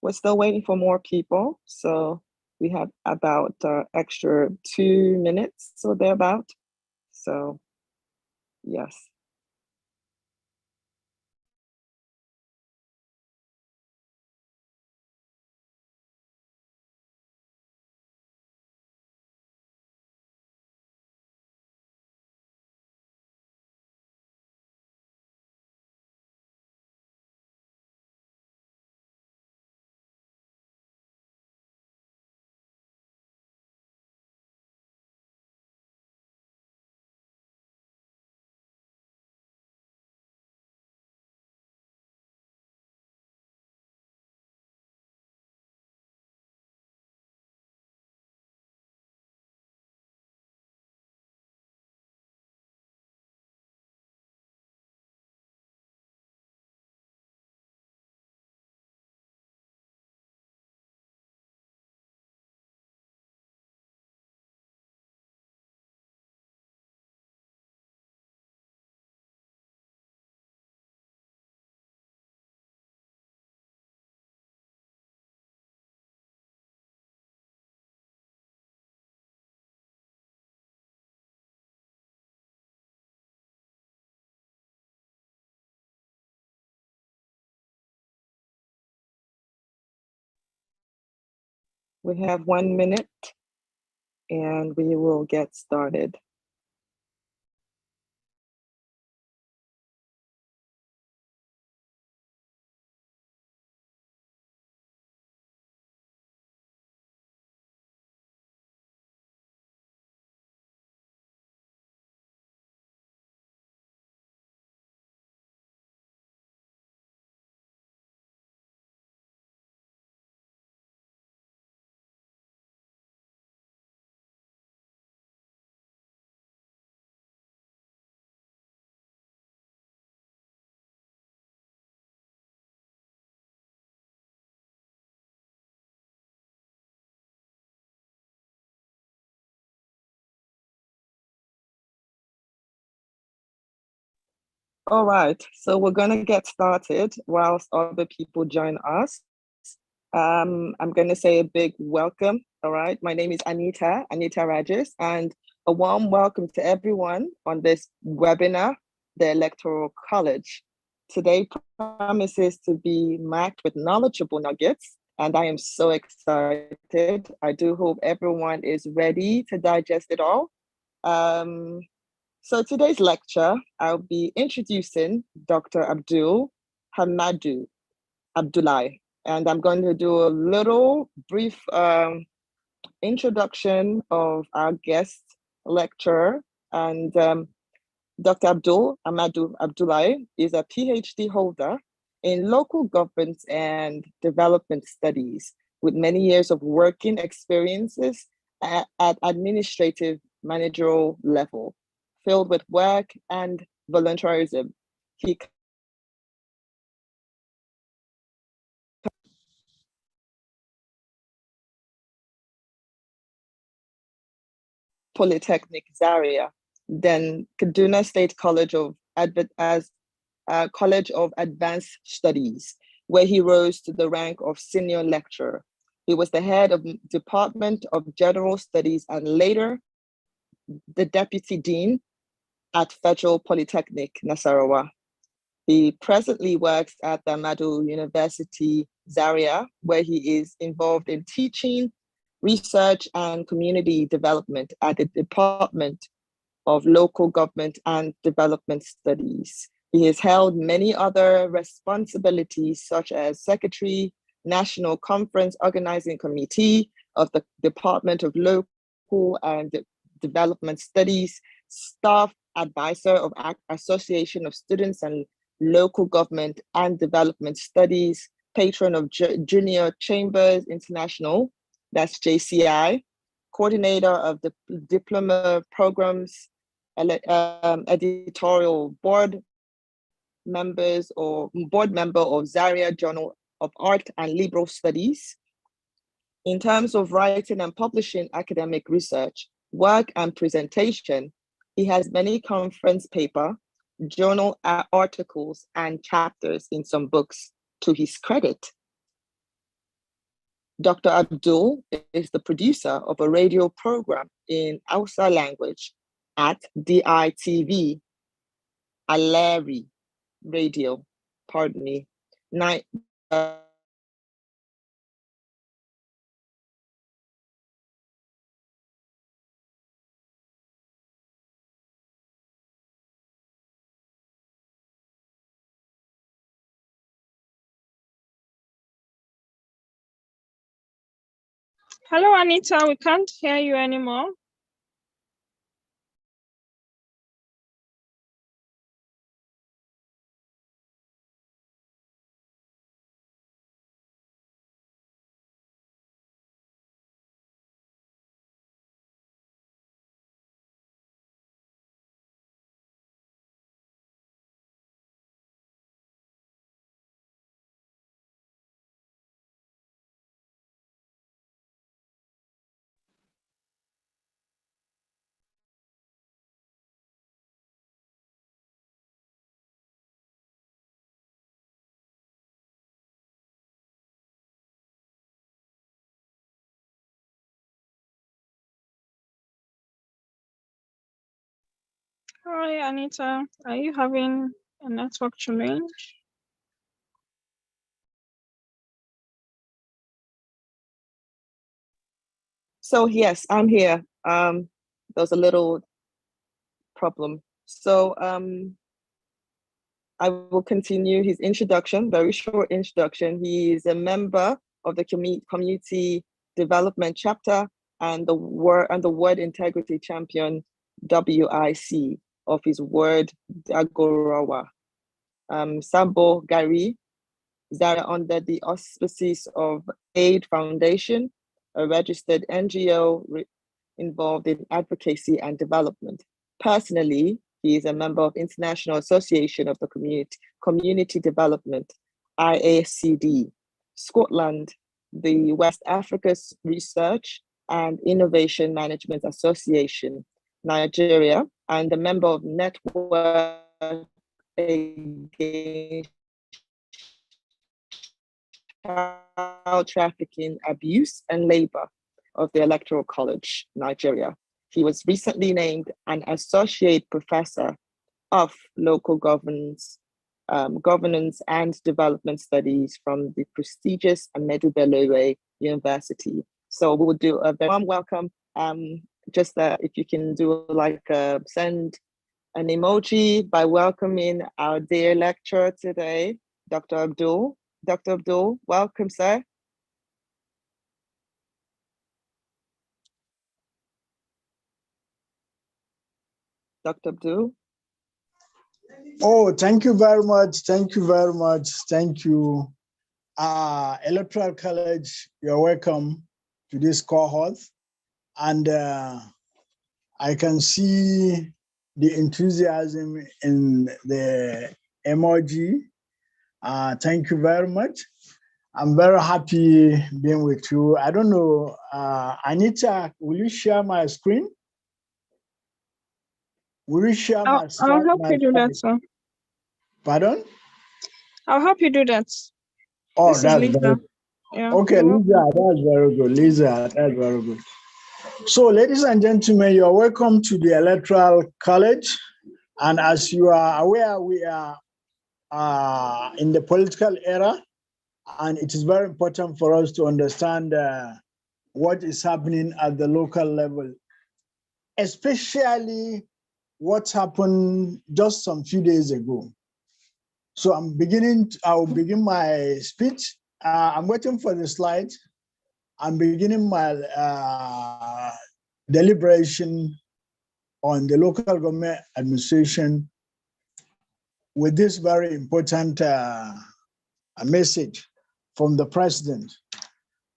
We're still waiting for more people, so we have about extra 2 minutes or thereabout. So yes. We have 1 minute and we will get started. All right, so we're gonna get started whilst other people join us. I'm gonna say a big welcome. All right, my name is Anita Rajes, and a warm welcome to everyone on this webinar, the Electoral College. Today promises to be marked with knowledgeable nuggets, and I am so excited. I do hope everyone is ready to digest it all. Um, so today's lecture, I'll be introducing Dr. Abdul Hamadu Abdullahi, and I'm going to do a little brief introduction of our guest lecturer. And Dr. Abdul Hamadu Abdullahi is a PhD holder in local government and development studies with many years of working experiences at administrative managerial level, filled with work and volunteerism. He Polytechnic Zaria, then Kaduna State College of College of Advanced Studies, where he rose to the rank of senior lecturer. He was the head of Department of General Studies and later the deputy dean at Federal Polytechnic Nasarawa. He presently works at the Ahmadu University Zaria, where he is involved in teaching, research, and community development at the Department of Local Government and Development Studies. He has held many other responsibilities, such as Secretary, National Conference Organizing Committee of the Department of Local and Development Studies, Staff Advisor of Association of Students and Local Government and Development Studies, Patron of Junior Chambers International, that's JCI, Coordinator of the Diploma Programs, editorial board members or board member of Zaria Journal of Art and Liberal Studies. In terms of writing and publishing academic research, work and presentation, he has many conference paper, journal articles, and chapters in some books to his credit. Dr. Abdul is the producer of a radio program in Hausa language at DITV, Aleri Radio, pardon me, Hello, Anita. We can't hear you anymore. Hi, Anita. Are you having a network challenge? So yes, I'm here. There's a little problem. So I will continue his introduction, very short introduction. He is a member of the community development chapter and the word integrity champion WIC of his word Dagorawa. Sambo Gari Zara under the auspices of Aid Foundation, a registered NGO involved in advocacy and development. Personally, he is a member of International Association of the Community Development, IACD, Scotland, the West Africa's Research and Innovation Management Association, Nigeria, and a member of Network Against Child Trafficking, Abuse and Labor of the Electoral College, Nigeria. He was recently named an associate professor of local governance and development studies from the prestigious Ahmadu Bello University. So we will do a very warm welcome. Just if you can do send an emoji by welcoming our dear lecturer today, Dr. Abdul. Dr. Abdul, welcome, sir. Dr. Abdul. Oh, thank you very much. Thank you very much. Thank you. Electoral College, you're welcome to this cohort. And I can see the enthusiasm in the emoji. Thank you very much. I'm very happy being with you. I don't know, Anita, will you share my screen? Will you share my screen? I'll help you do that, sir. Pardon? I'll help you do that. Oh, this that's is Lisa. very, Yeah, okay, Lisa, that's very good. Lisa, that's very good. So, ladies and gentlemen, you're welcome to the Electoral College. And as you are aware, we are in the political era, and it is very important for us to understand what is happening at the local level, especially what happened just some few days ago. So I'll begin my speech. I'm waiting for the slide. I'm beginning my deliberation on the local government administration with this very important message from the president.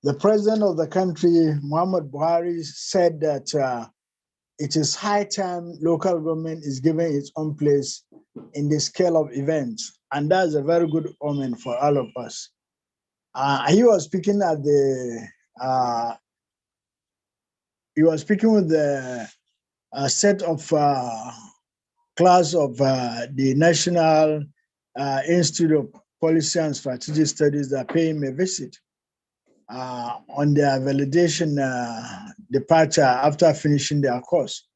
The president of the country, Muhammad Buhari, said that it is high time local government is given its own place in the scale of events. And that's a very good omen for all of us. He was speaking at the, he was speaking with the set of class of the National Institute of Policy and Strategic Studies that pay him a visit. on their validation departure after finishing their course.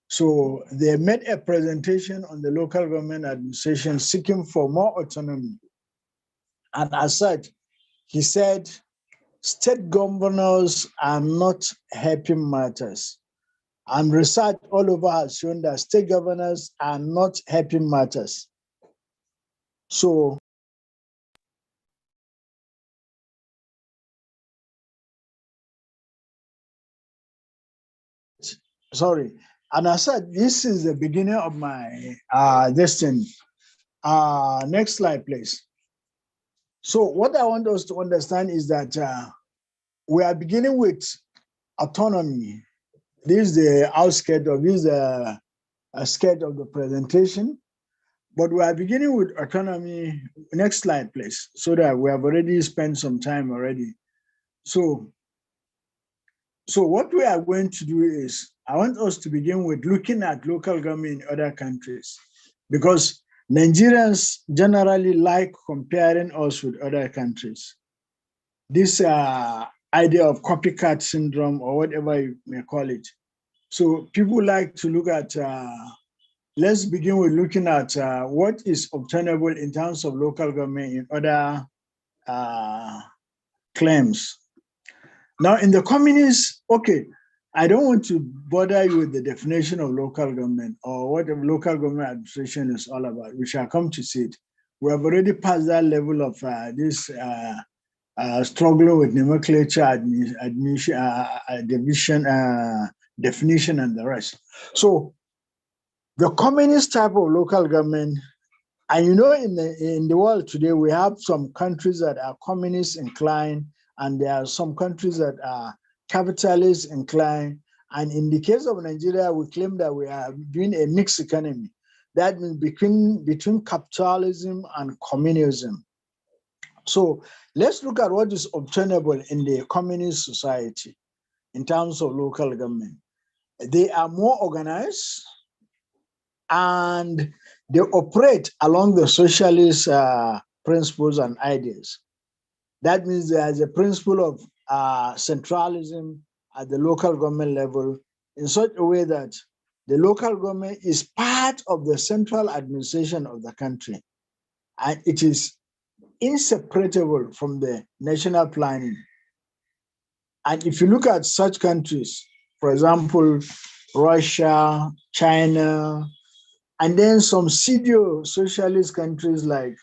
So they made a presentation on the local government administration seeking for more autonomy. And as such, he said, state governors are not helping matters. And research all over has shown that state governors are not helping matters. So sorry. And I said, this is the beginning of my destiny. Next slide, please. So what I want us to understand is that we are beginning with autonomy. This is the outskirt of this skirt of the presentation. But we are beginning with autonomy. Next slide, please, so that we have already spent some time already. So what we are going to do is, I want us to begin with looking at local government in other countries, because Nigerians generally like comparing us with other countries. This idea of copycat syndrome, or whatever you may call it. So people like to look at, let's begin with looking at what is obtainable in terms of local government in other claims. Now, in the communist, okay, I don't want to bother you with the definition of local government or what the local government administration is all about. We shall come to see it. We have already passed that level of this struggle with nomenclature, definition, and the rest. So the communist type of local government, and you know, in the world today, we have some countries that are communist inclined, and there are some countries that are capitalist inclined. And in the case of Nigeria, we claim that we are doing a mixed economy. That means between capitalism and communism. So let's look at what is obtainable in the communist society in terms of local government. They are more organized and they operate along the socialist principles and ideas. That means there is a principle of centralism at the local government level in such a way that the local government is part of the central administration of the country. And it is inseparable from the national planning. And if you look at such countries, for example, Russia, China, and then some pseudo-socialist countries like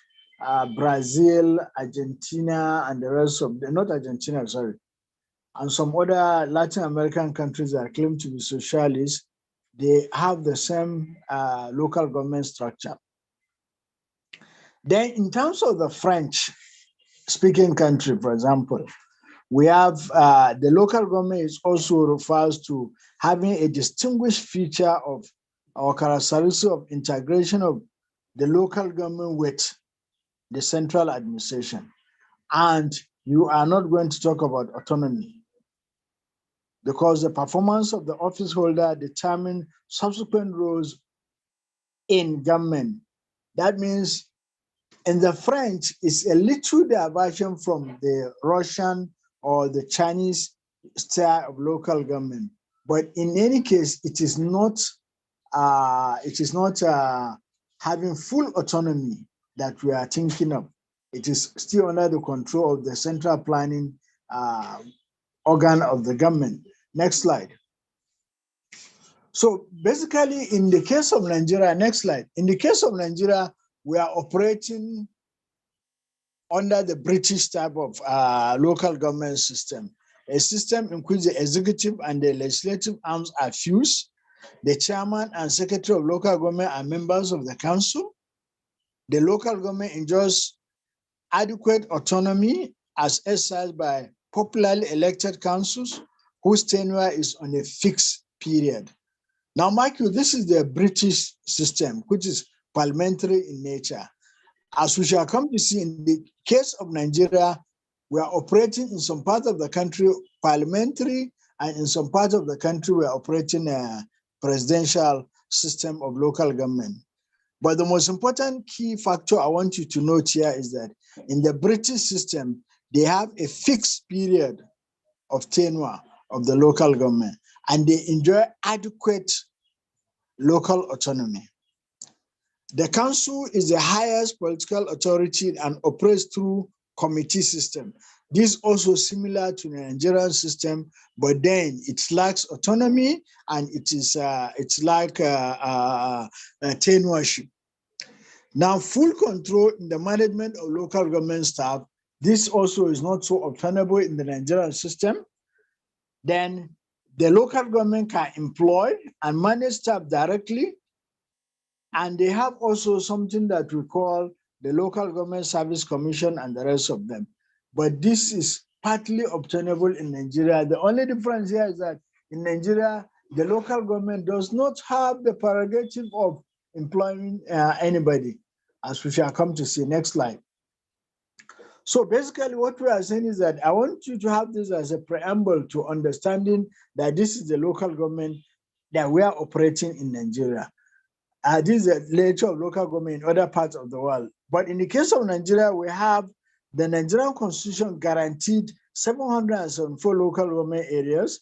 Brazil, Argentina, and the rest of them, not Argentina, sorry, and some other Latin American countries that claim to be socialist, they have the same local government structure. Then in terms of the French-speaking country, for example, we have the local government is also refers to having a distinguished feature of our characteristic of integration of the local government with the central administration. And you are not going to talk about autonomy because the performance of the office holder determine subsequent roles in government. That means in the French, it's a little diversion from the Russian or the Chinese style of local government. But in any case, it is not having full autonomy that we are thinking of. It is still under the control of the central planning organ of the government. Next slide. So basically, in the case of Nigeria, next slide. In the case of Nigeria, we are operating under the British type of local government system, a system in which the executive and the legislative arms are fused. The chairman and secretary of local government are members of the council. The local government enjoys adequate autonomy as exercised by popularly elected councils whose tenure is on a fixed period. Now, Michael, this is the British system, which is parliamentary in nature. As we shall come to see in the case of Nigeria, we are operating in some part of the country parliamentary, and in some part of the country we are operating a presidential system of local government. But the most important key factor I want you to note here is that in the British system, they have a fixed period of tenure of the local government, and they enjoy adequate local autonomy. The council is the highest political authority and operates through committee system. This is also similar to the Nigerian system, but then it lacks autonomy and it's like tenureship. Now, full control in the management of local government staff. This also is not so obtainable in the Nigerian system. Then the local government can employ and manage staff directly. And they have also something that we call the Local Government Service Commission and the rest of them. But this is partly obtainable in Nigeria. The only difference here is that in Nigeria, the local government does not have the prerogative of employing anybody, as we shall come to see. Next slide. So basically what we are saying is that I want you to have this as a preamble to understanding that this is the local government that we are operating in Nigeria. This is the nature of local government in other parts of the world. But in the case of Nigeria, we have the Nigerian Constitution guaranteed 774 local government areas,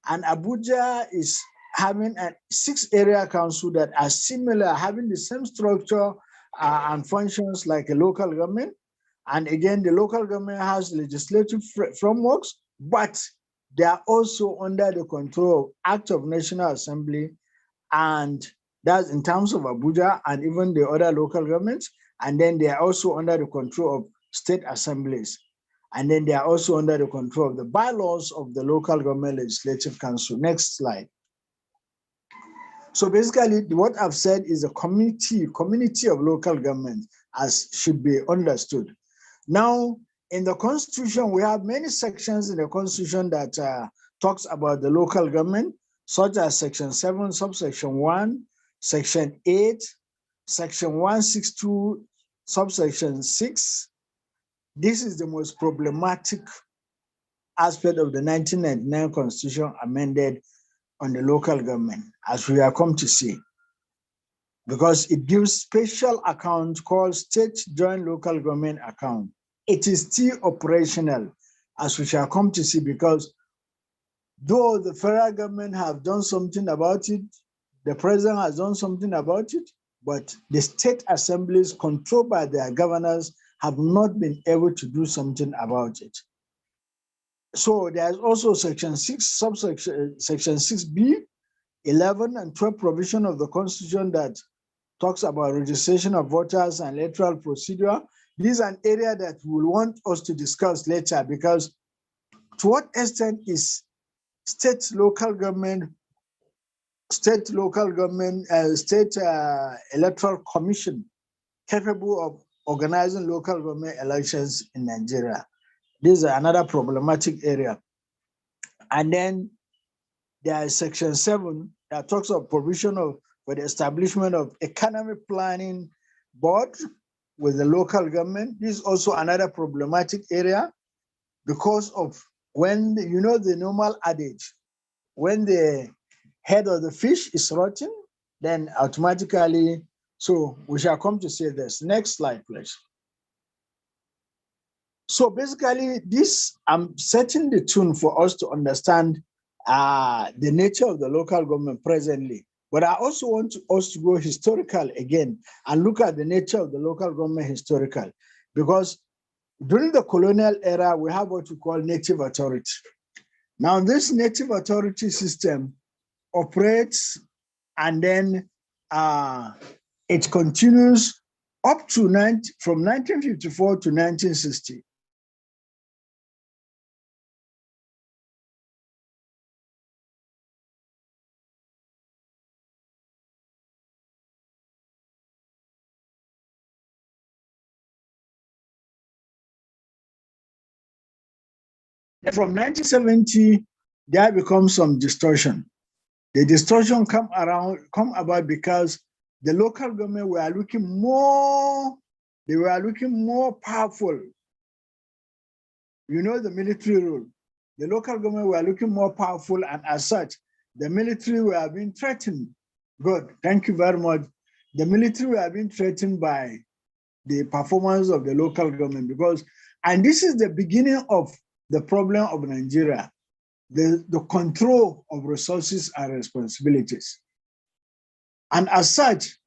and Abuja is having a 6-area council that are similar, having the same structure and functions like a local government. And again, the local government has legislative frameworks, but they are also under the control of Act of National Assembly, and that's in terms of Abuja and even the other local governments. And then they are also under the control of state assemblies. And then they are also under the control of the bylaws of the local government legislative council. Next slide. So basically what I've said is a community of local government as should be understood. Now, in the Constitution, we have many sections in the Constitution that talks about the local government, such as Section 7, subsection 1, Section 8, Section 162, subsection 6. This is the most problematic aspect of the 1999 Constitution amended on the local government, as we are come to see, because it gives special account called State Joint Local Government Account. It is still operational, as we shall come to see, because though the federal government have done something about it, the president has done something about it, but the state assemblies controlled by their governors have not been able to do something about it. So there's also Section 6, subsection Section 6B, 11 and 12 provision of the Constitution that talks about registration of voters and electoral procedure. This is an area that we want us to discuss later, because to what extent is state electoral commission capable of organizing local government elections in Nigeria? This is another problematic area. And then there is Section 7 that talks of provision for the establishment of economic planning board with the local government. This is also another problematic area, because of when, you know, the normal adage, when the head of the fish is rotten, then automatically, so we shall come to say this. Next slide, please. So basically this, I'm setting the tune for us to understand the nature of the local government presently. But I also want us to go historical again and look at the nature of the local government historical, because during the colonial era, we have what we call native authority. Now this native authority system operates, and then it continues up to from 1954 to 1960. From 1970, there becomes some distortion. The distortion come about because the local government were looking more powerful. You know, the military rule. The local government were looking more powerful, and as such, the military were being threatened. Good, thank you very much. The military were being threatened by the performance of the local government, because And this is the beginning of the problem of Nigeria, the control of resources and responsibilities. And as such,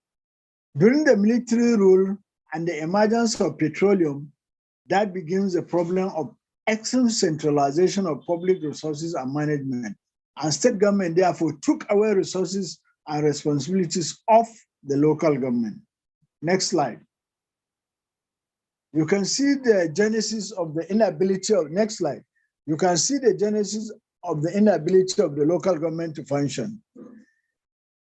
during the military rule and the emergence of petroleum, that begins the problem of excessive centralization of public resources and management. And state government therefore took away resources and responsibilities of the local government. Next slide. You can see the genesis of the inability of, next slide. You can see the genesis of the inability of the local government to function.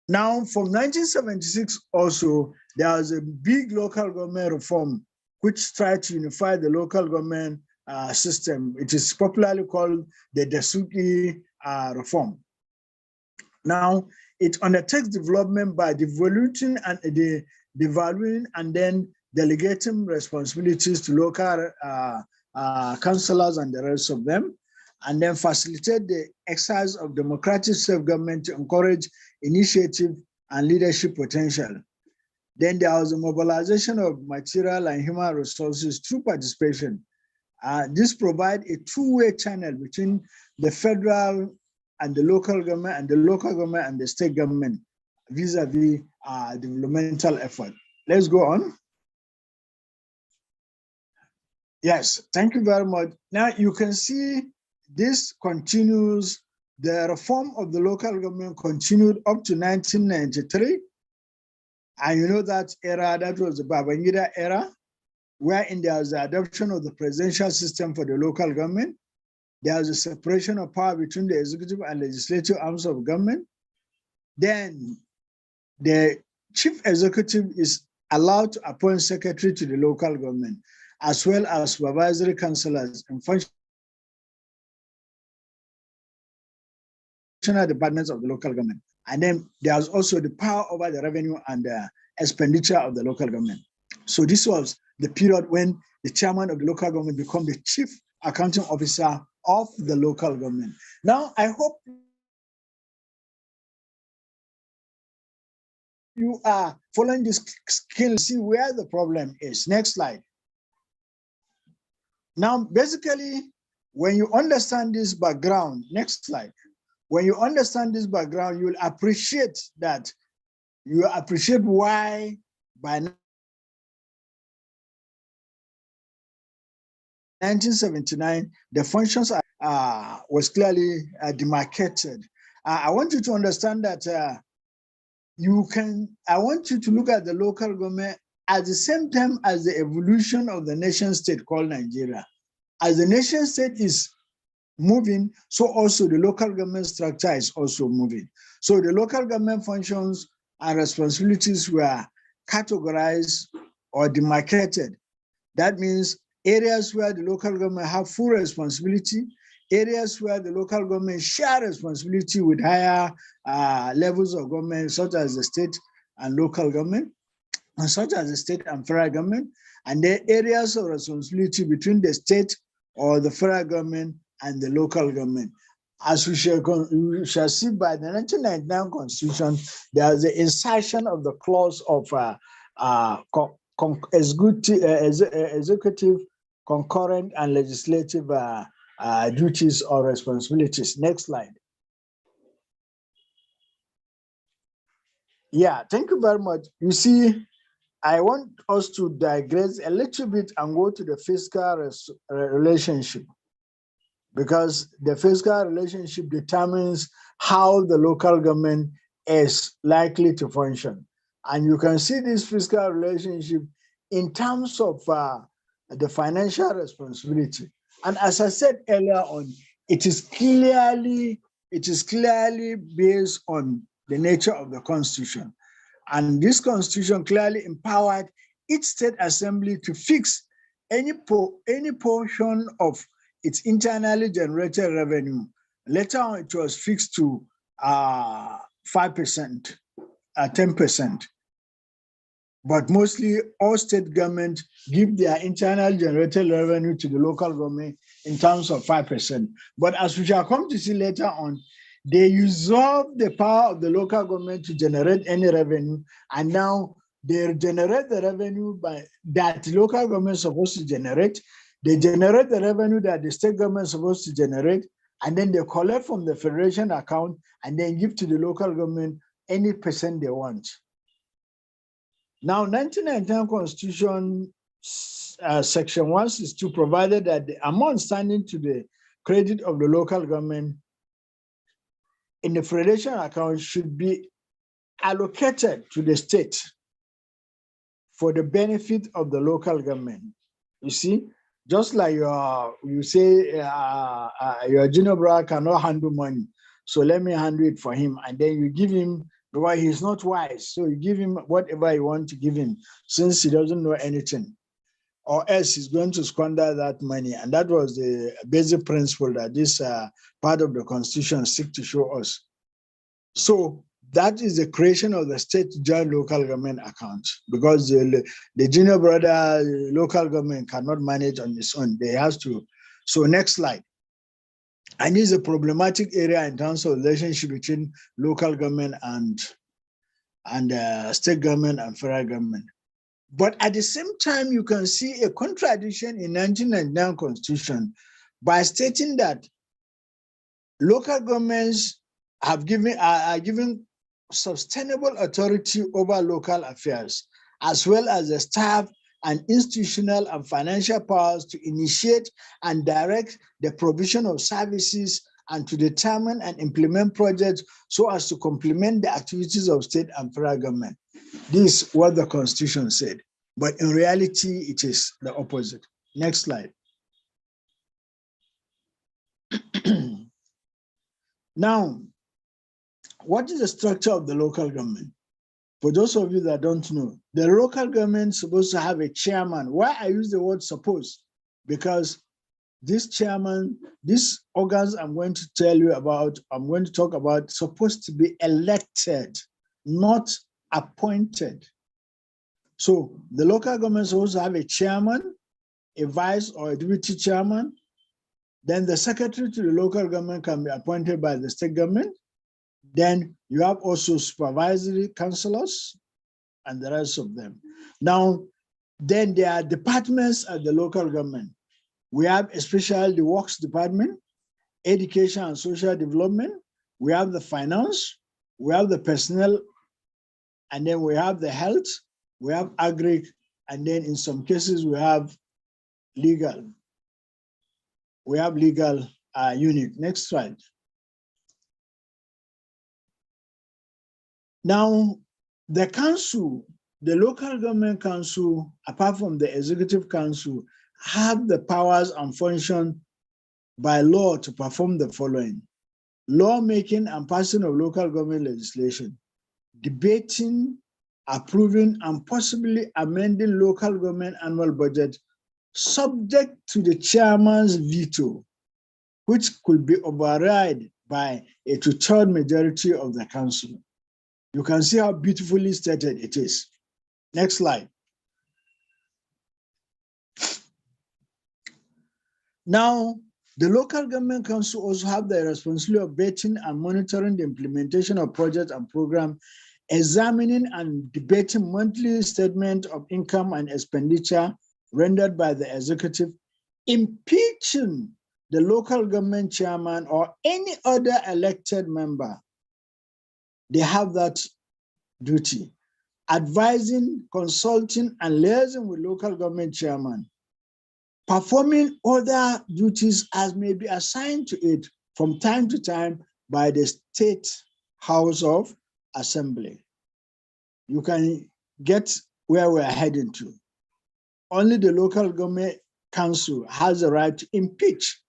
Now, from 1976 also, there was a big local government reform which tried to unify the local government system. It is popularly called the Dasuki reform. Now, it undertakes development by devaluing and then delegating responsibilities to local councillors and the rest of them, and then facilitate the exercise of democratic self-government to encourage initiative and leadership potential. Then there was a mobilization of material and human resources through participation. This provides a two-way channel between the federal and the local government and the local government and the state government vis-a-vis developmental effort. Let's go on. Yes, thank you very much. Now you can see this continues. The reform of the local government continued up to 1993. And you know that era, that was the Babangida era, wherein there was the adoption of the presidential system for the local government. There was a separation of power between the executive and legislative arms of government. Then the chief executive is allowed to appoint secretary to the local government, as well as supervisory councillors and functional departments of the local government. And then there's also the power over the revenue and the expenditure of the local government. So this was the period when the chairman of the local government became the chief accounting officer of the local government. Now, I hope you are following this skill, see where the problem is. Next slide. Now, basically, when you understand this background, next slide. When you understand this background, you will appreciate that, you appreciate why by 1979, the functions was clearly demarcated. I want you to understand that I want you to look at the local government at the same time as the evolution of the nation state called Nigeria. As the nation state is moving, so also the local government structure is also moving. So the local government functions and responsibilities were categorized or demarcated. That means areas where the local government have full responsibility, areas where the local government share responsibility with higher levels of government, such as the state and local government, and such as the state and federal government, and the areas of responsibility between the state or the federal government and the local government. As we shall see by the 1999 Constitution, there is the insertion of the clause of executive, concurrent, and legislative duties or responsibilities. Next slide. Yeah, thank you very much. You see, I want us to digress a little bit and go to the fiscal relationship, because the fiscal relationship determines how the local government is likely to function. And you can see this fiscal relationship in terms of the financial responsibility. And as I said earlier on, it is clearly based on the nature of the Constitution. And this Constitution clearly empowered each state assembly to fix any portion of its internally generated revenue. Later on, it was fixed to 5%, 10%. But mostly all state governments give their internal generated revenue to the local government in terms of 5%. But as we shall come to see later on, they usurp the power of the local government to generate any revenue, and now they generate the revenue that local government is supposed to generate. They generate the revenue that the state government is supposed to generate, and then they collect from the federation account and then give to the local government any percent they want. Now, 1999 Constitution Section 162 provided that the amount standing to the credit of the local government in the federation account should be allocated to the state for the benefit of the local government. You see, just like you say your junior brother cannot handle money, so let me handle it for him, and then you give him, because he's not wise, so you give him whatever you want to give him, since he doesn't know anything, or else he's going to squander that money. And that was the basic principle that this part of the Constitution seeks to show us. So that is the creation of the state joint local government account, because the junior brother local government cannot manage on its own. They have to. So next slide. And this is a problematic area in terms of relationship between local government and state government and federal government. But at the same time, you can see a contradiction in 1999 Constitution by stating that local governments are given sustainable authority over local affairs, as well as the staff and institutional and financial powers to initiate and direct the provision of services and to determine and implement projects so as to complement the activities of state and federal government. This is what the Constitution said, but in reality, it is the opposite. Next slide. Now, what is the structure of the local government? For those of you that don't know, the local government is supposed to have a chairman. Why I use the word suppose? Because this chairman, these organs I'm going to tell you about, I'm going to talk about, supposed to be elected, not appointed. So the local government is supposed to have a chairman, a vice or a deputy chairman. Then the secretary to the local government can be appointed by the state government. Then you have also supervisory councillors and the rest of them. Now, then there are departments at the local government. We have especially the works department, education and social development. We have the finance, we have the personnel, and then we have the health, we have agri, and then in some cases we have legal. We have legal unit. Next slide. Now, the council, the local government council, apart from the executive council, have the powers and function by law to perform the following: lawmaking and passing of local government legislation, debating, approving, and possibly amending local government annual budget, subject to the chairman's veto, which could be overridden by a two-thirds majority of the council. You can see how beautifully stated it is. Next slide. Now, the local government council also have the responsibility of vetting and monitoring the implementation of projects and programs, examining and debating monthly statement of income and expenditure rendered by the executive, impeaching the local government chairman or any other elected member. They have that duty. Advising, consulting, and liaising with local government chairman. Performing other duties as may be assigned to it from time to time by the State House of Assembly. You can get where we're heading to. Only the local government council has the right to impeach,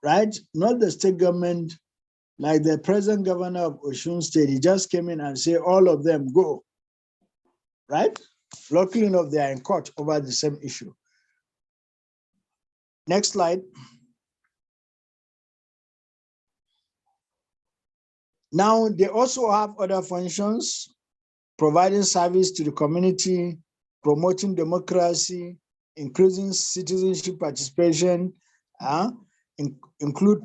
right? Not the state government. Like the present governor of Osun State, he just came in and said, all of them go, right? Luckily enough, they are in court over the same issue. Next slide. Now, they also have other functions, providing service to the community, promoting democracy, increasing citizenship participation, include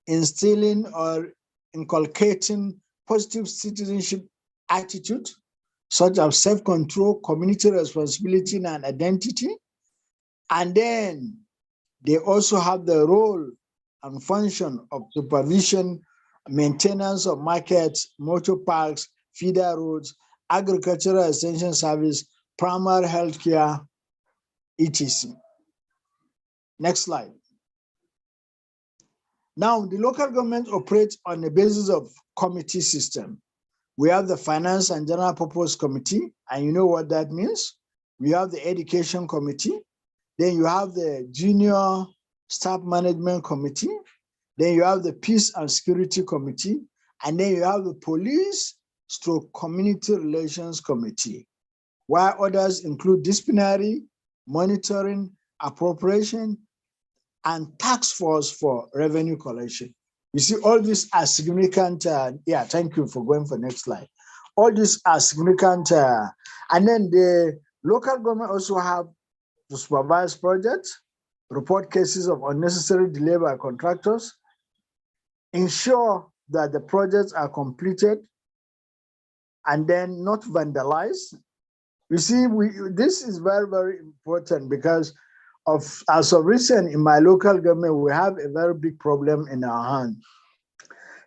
instilling or inculcating positive citizenship attitude, such as self-control, community responsibility, and identity, And then they also have the role and function of supervision, maintenance of markets, motor parks, feeder roads, agricultural extension service, primary healthcare, etc. Next slide. Now, the local government operates on the basis of committee system. We have the Finance and General Purpose Committee, and you know what that means. We have the Education Committee, then you have the Junior Staff Management Committee, then you have the Peace and Security Committee, and then you have the Police/Community Relations Committee, while others include disciplinary, monitoring, appropriation, and task force for revenue collection. You see, all these are significant. Yeah, thank you for going for next slide. All these are significant. And then the local government also have to supervise projects, report cases of unnecessary delay by contractors, ensure that the projects are completed, and then not vandalized. You see, this is very, very important because as of recent in my local government, we have a very big problem in our hand.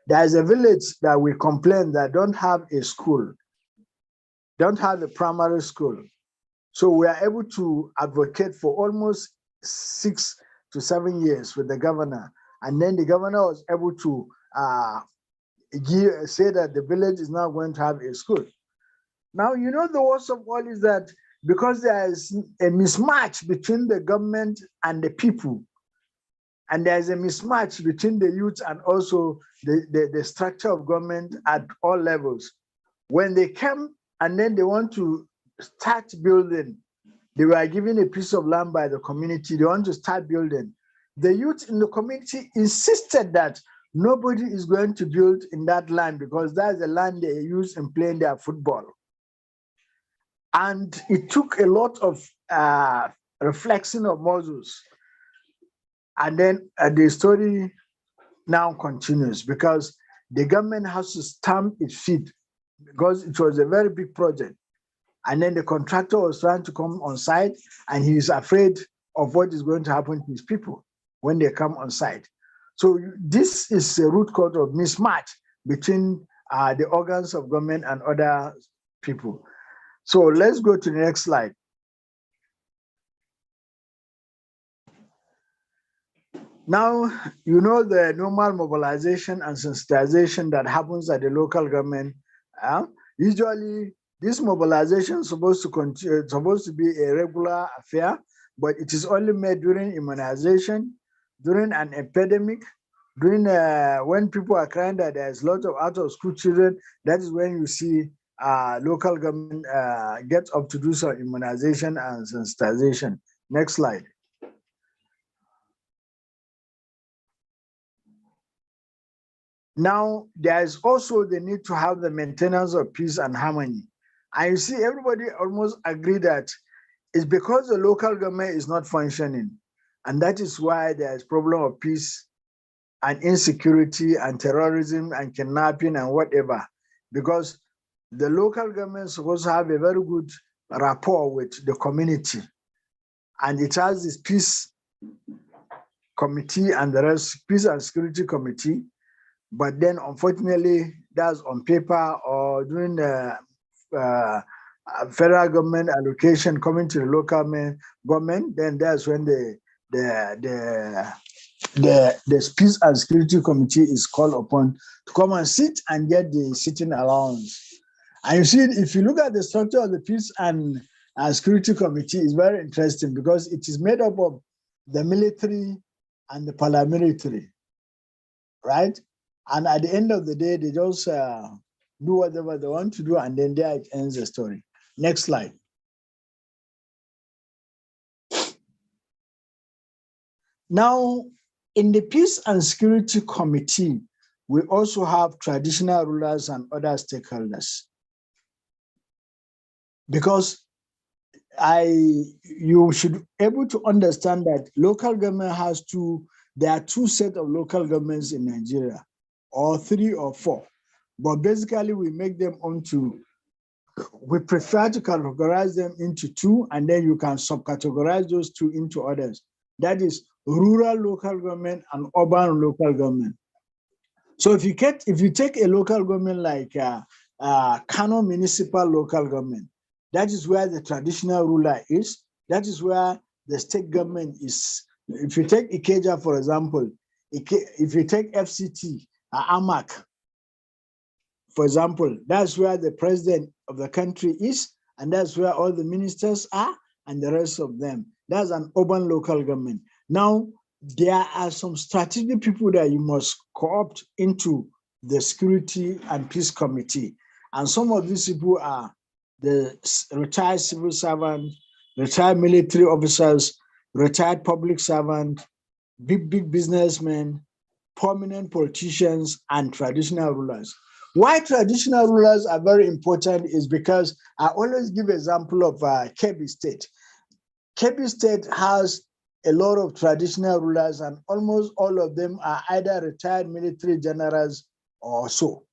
There's a village that we complain that don't have a school, don't have a primary school. So we are able to advocate for almost 6 to 7 years with the governor. And then the governor was able to say that the village is now going to have a school. Now, you know, the worst of all is that because there is a mismatch between the government and the people, and there's a mismatch between the youth and also the structure of government at all levels. When they come and then they want to start building, they were given a piece of land by the community, they want to start building. The youth in the community insisted that nobody is going to build in that land because that's the land they use in playing their football. And it took a lot of reflection of muscles. And then the story now continues because the government has to stamp its feet because it was a very big project. And then the contractor was trying to come on site and he is afraid of what is going to happen to his people when they come on site. So this is a root cause of mismatch between the organs of government and other people. So let's go to the next slide. Now, you know the normal mobilization and sensitization that happens at the local government. Usually, this mobilization is supposed to be a regular affair, but it is only made during immunization, during an epidemic, during when people are crying that there's a lot of out-of-school children. That is when you see local government get up to do some immunization and sensitization. Next slide. Now, there is also the need to have the maintenance of peace and harmony. And you see, everybody almost agree that it's because the local government is not functioning. And that is why there is problem of peace and insecurity and terrorism and kidnapping and whatever. Because the local government is supposed to have a very good rapport with the community. And it has this peace committee and the rest, peace and security committee. But then, unfortunately, that's on paper or during the federal government allocation coming to the local government. Then that's when the peace and security committee is called upon to come and sit and get the sitting allowance. And you see, if you look at the structure of the peace and security committee, it's very interesting because it is made up of the military and the paramilitary, right? And at the end of the day, they just do whatever they want to do, and then there it ends the story. Next slide. Now, in the Peace and Security Committee, we also have traditional rulers and other stakeholders. Because you should be able to understand that local government there are two sets of local governments in Nigeria, or 3 or 4. But basically, we make them onto we prefer to categorize them into two, and then you can subcategorize those two into others. That is rural local government and urban local government. So if you take a local government like Kano Municipal Local Government, that is where the traditional ruler is. That is where the state government is. If you take Ikeja, for example, if you take FCT, Amak, for example, that's where the president of the country is, and that's where all the ministers are, and the rest of them. That's an urban local government. Now, there are some strategic people that you must co-opt into the Security and Peace Committee. And some of these people are the retired civil servant, retired military officers, retired public servant, big businessmen, prominent politicians, and traditional rulers. Why traditional rulers are very important is because I always give example of Kebbi State. Kebbi State has a lot of traditional rulers, and almost all of them are either retired military generals or so.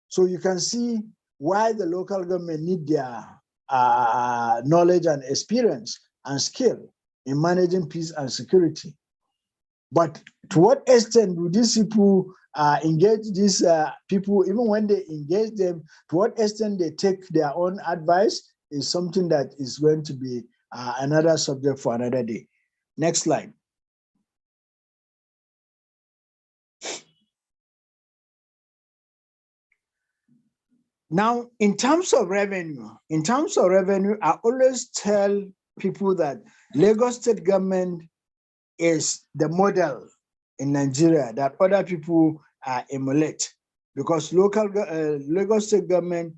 So you can see why the local government need their knowledge and experience and skill in managing peace and security. But to what extent do these people engage these people, even when they engage them, to what extent they take their own advice is something that is going to be another subject for another day. Next slide. Now, in terms of revenue, I always tell people that Lagos State government is the model in Nigeria that other people emulate, because Lagos State government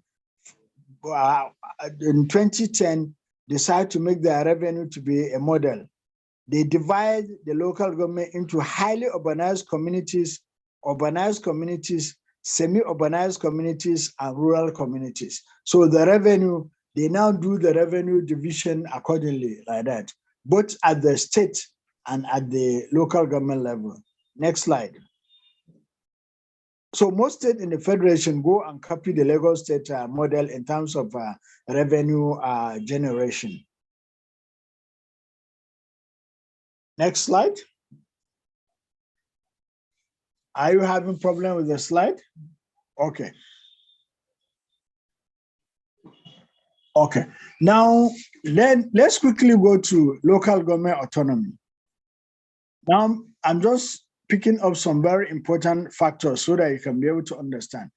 in 2010 decided to make their revenue to be a model. They divide the local government into highly urbanized communities, semi-urbanized communities, and rural communities. So the revenue, they now do the revenue division accordingly like that, both at the state and at the local government level. Next slide. So most states in the federation go and copy the Lagos State model in terms of revenue generation. Next slide. Are you having problem with the slide? Okay. Okay. Now, let's quickly go to local government autonomy. Now, I'm just picking up some very important factors so that you can be able to understand.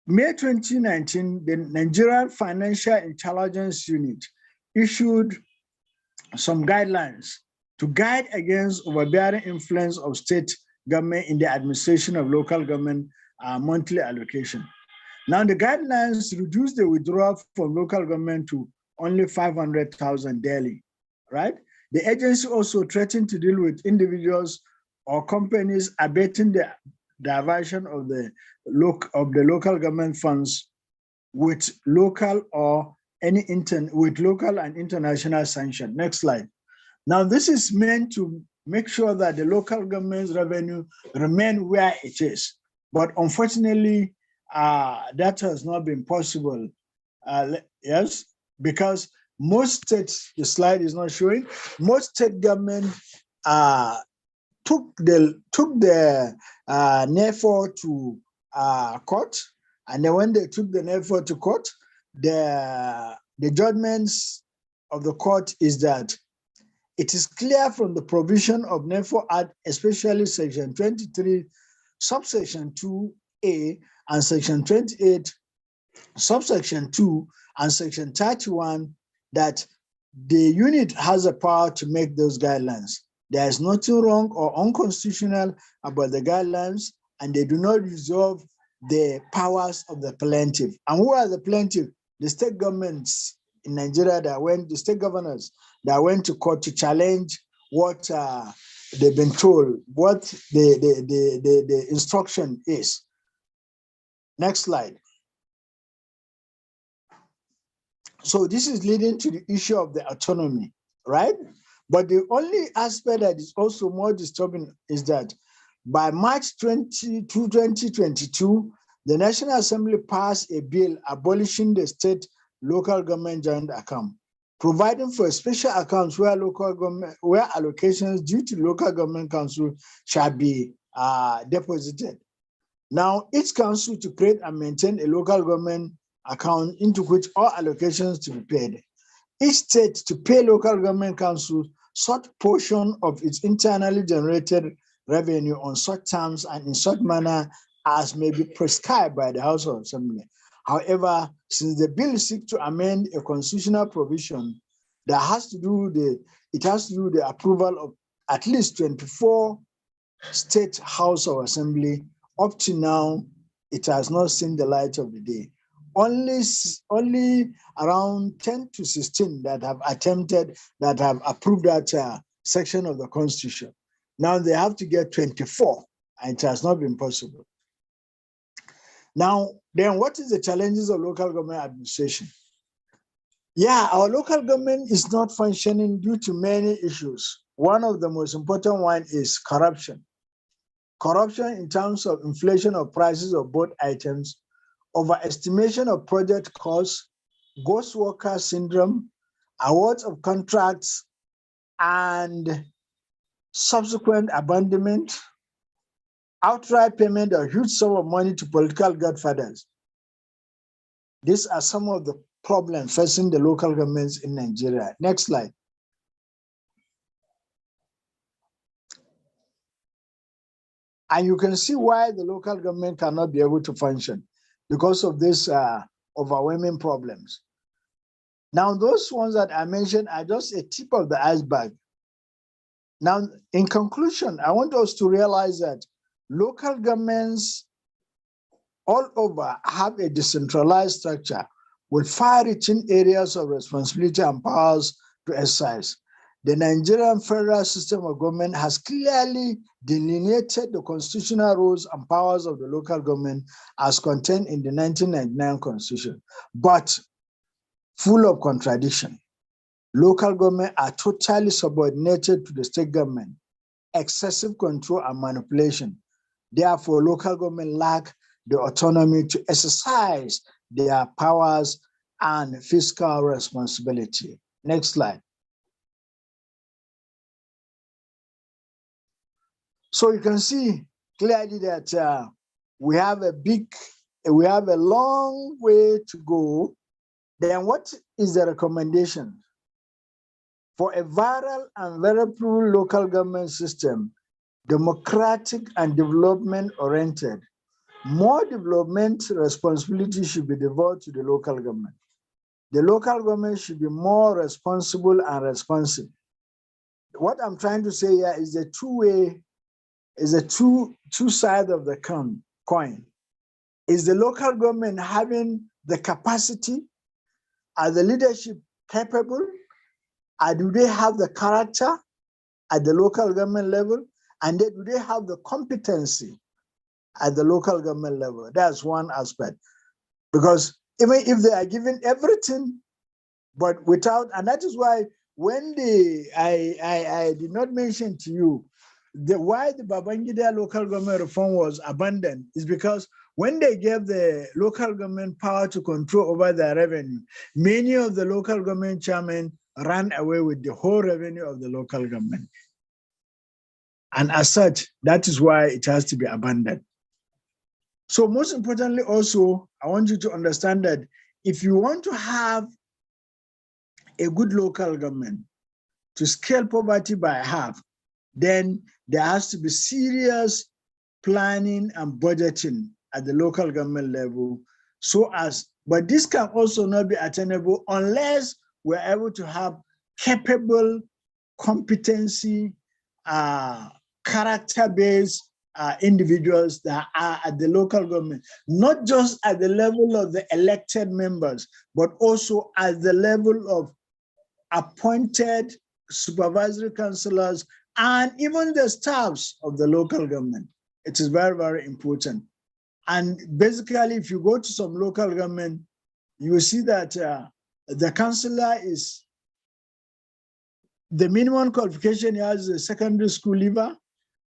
May 2019, the Nigerian Financial Intelligence Unit issued some guidelines to guide against overbearing influence of state government in the administration of local government monthly allocation. Now, the guidelines reduce the withdrawal from local government to only 500,000 daily, right? The agency also threatened to deal with individuals or companies abating the diversion of the local government funds with local and international sanction. Next slide. Now, this is meant to make sure that the local government's revenue remain where it is. But unfortunately, that has not been possible. Yes, because most states, the slide is not showing, most state government took the NEFO to court, and then when they took the NEFO to court, the judgments of the court is that it is clear from the provision of NEFO Act, especially Section 23, subsection 2A, and Section 28, subsection 2, and Section 31, that the unit has a power to make those guidelines. There is nothing wrong or unconstitutional about the guidelines, and they do not resolve the powers of the plaintiff. And who are the plaintiff? The state governments in Nigeria the state governors that went to court to challenge what they've been told, what the instruction is. Next slide. So this is leading to the issue of the autonomy, right? But the only aspect that is also more disturbing is that by March 2022, the National Assembly passed a bill abolishing the state local government joint account, providing for special accounts where allocations due to local government council shall be deposited. Now, each council to create and maintain a local government account into which all allocations to be paid. Each state to pay local government council such portion of its internally generated revenue on such terms and in such manner as may be prescribed by the House of Assembly. However, since the bill seeks to amend a constitutional provision that has to do the approval of at least 24 state House of Assembly, up to now, it has not seen the light of the day. Only around 10 to 16 that have approved that section of the Constitution. Now they have to get 24, and it has not been possible. Now, then what is the challenges of local government administration? Yeah, our local government is not functioning due to many issues. One of the most important one is corruption. Corruption in terms of inflation of prices of both items, overestimation of project costs, ghost worker syndrome, awards of contracts, and subsequent abandonment, outright payment of huge sum of money to political godfathers. These are some of the problems facing the local governments in Nigeria. Next slide. And you can see why the local government cannot be able to function because of these overwhelming problems. Now, those ones that I mentioned are just a tip of the iceberg. Now, in conclusion, I want us to realize that local governments all over have a decentralized structure with far-reaching areas of responsibility and powers to exercise. The Nigerian federal system of government has clearly delineated the constitutional roles and powers of the local government as contained in the 1999 Constitution, but full of contradiction. Local government are totally subordinated to the state government, excessive control and manipulation. Therefore, local government lack the autonomy to exercise their powers and fiscal responsibility. Next slide. So you can see clearly that we have a long way to go. Then what is the recommendation? For a viral and veritable local government system, democratic and development-oriented, more development responsibility should be devolved to the local government. The local government should be more responsible and responsive. What I'm trying to say here is a two-way, is a two sides of the coin. Is the local government having the capacity? Are the leadership capable? Do they have the character at the local government level? And then do they have the competency at the local government level? That's one aspect. Because even if they are given everything, but without, and that is why when I did not mention to you, why the Babangida local government reform was abandoned is because when they gave the local government power to control over their revenue, many of the local government chairmen ran away with the whole revenue of the local government. And as such, that is why it has to be abandoned. So most importantly also, I want you to understand that if you want to have a good local government to scale poverty by half, then there has to be serious planning and budgeting at the local government level. But this can also not be attainable unless we're able to have capable, competency, character-based individuals that are at the local government, not just at the level of the elected members, but also at the level of appointed supervisory councillors and even the staffs of the local government. It is very, very important. And basically, if you go to some local government, you will see that the councillor is, the minimum qualification he has is a secondary school leaver.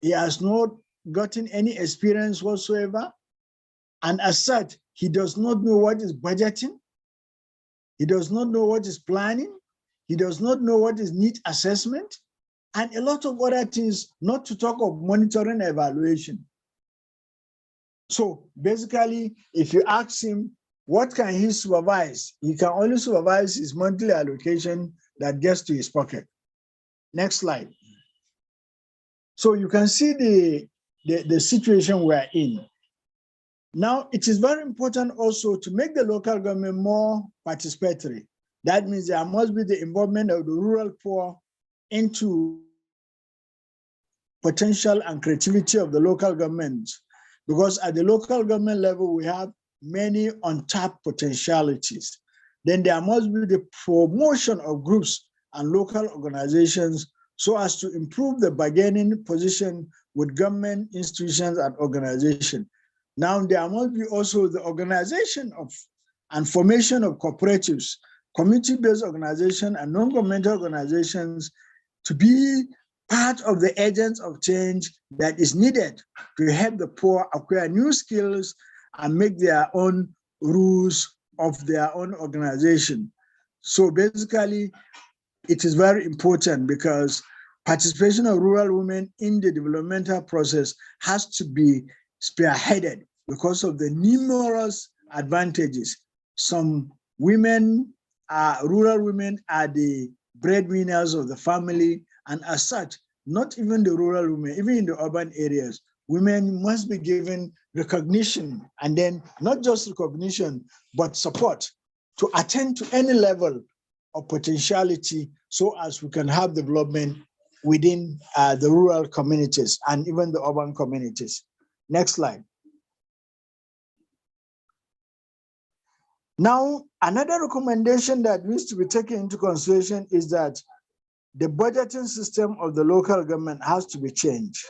He has not gotten any experience whatsoever. And as such, he does not know what is budgeting. He does not know what is planning. He does not know what is need assessment, and a lot of other things, not to talk of monitoring evaluation. So basically, if you ask him, what can he supervise? He can only supervise his monthly allocation that gets to his pocket. Next slide. So you can see the situation we're in. Now, it is very important also to make the local government more participatory. That means there must be the involvement of the rural poor into potential and creativity of the local government. Because at the local government level, we have many untapped potentialities. Then there must be the promotion of groups and local organizations so as to improve the bargaining position with government institutions and organizations. Now, there must be also the organization of and formation of cooperatives, community-based organizations and non-governmental organizations to be part of the agents of change that is needed to help the poor acquire new skills and make their own rules of their own organization. So basically, it is very important because participation of rural women in the developmental process has to be spearheaded because of the numerous advantages. Some women, rural women, are the breadwinners of the family, and as such, not even the rural women, even in the urban areas, women must be given recognition, and then not just recognition, but support to attend to any level of potentiality so as we can have development within the rural communities and even the urban communities. Next slide. Now, another recommendation that needs to be taken into consideration is that the budgeting system of the local government has to be changed.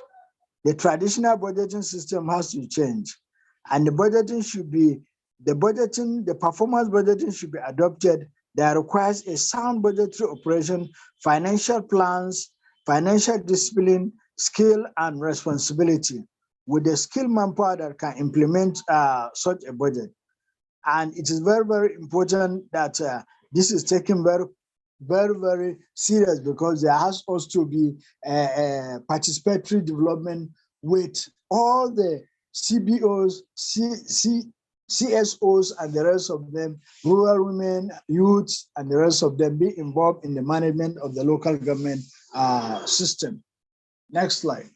The traditional budgeting system has to change, and the budgeting should be, the performance budgeting should be adopted that requires a sound budgetary operation, financial plans, financial discipline, skill, and responsibility with the skilled manpower that can implement such a budget. And it is very, very important that this is taken very, very, very serious because there has also to be a participatory development with all the CBOs, CSOs, and the rest of them, rural women, youths, and the rest of them be involved in the management of the local government system. Next slide.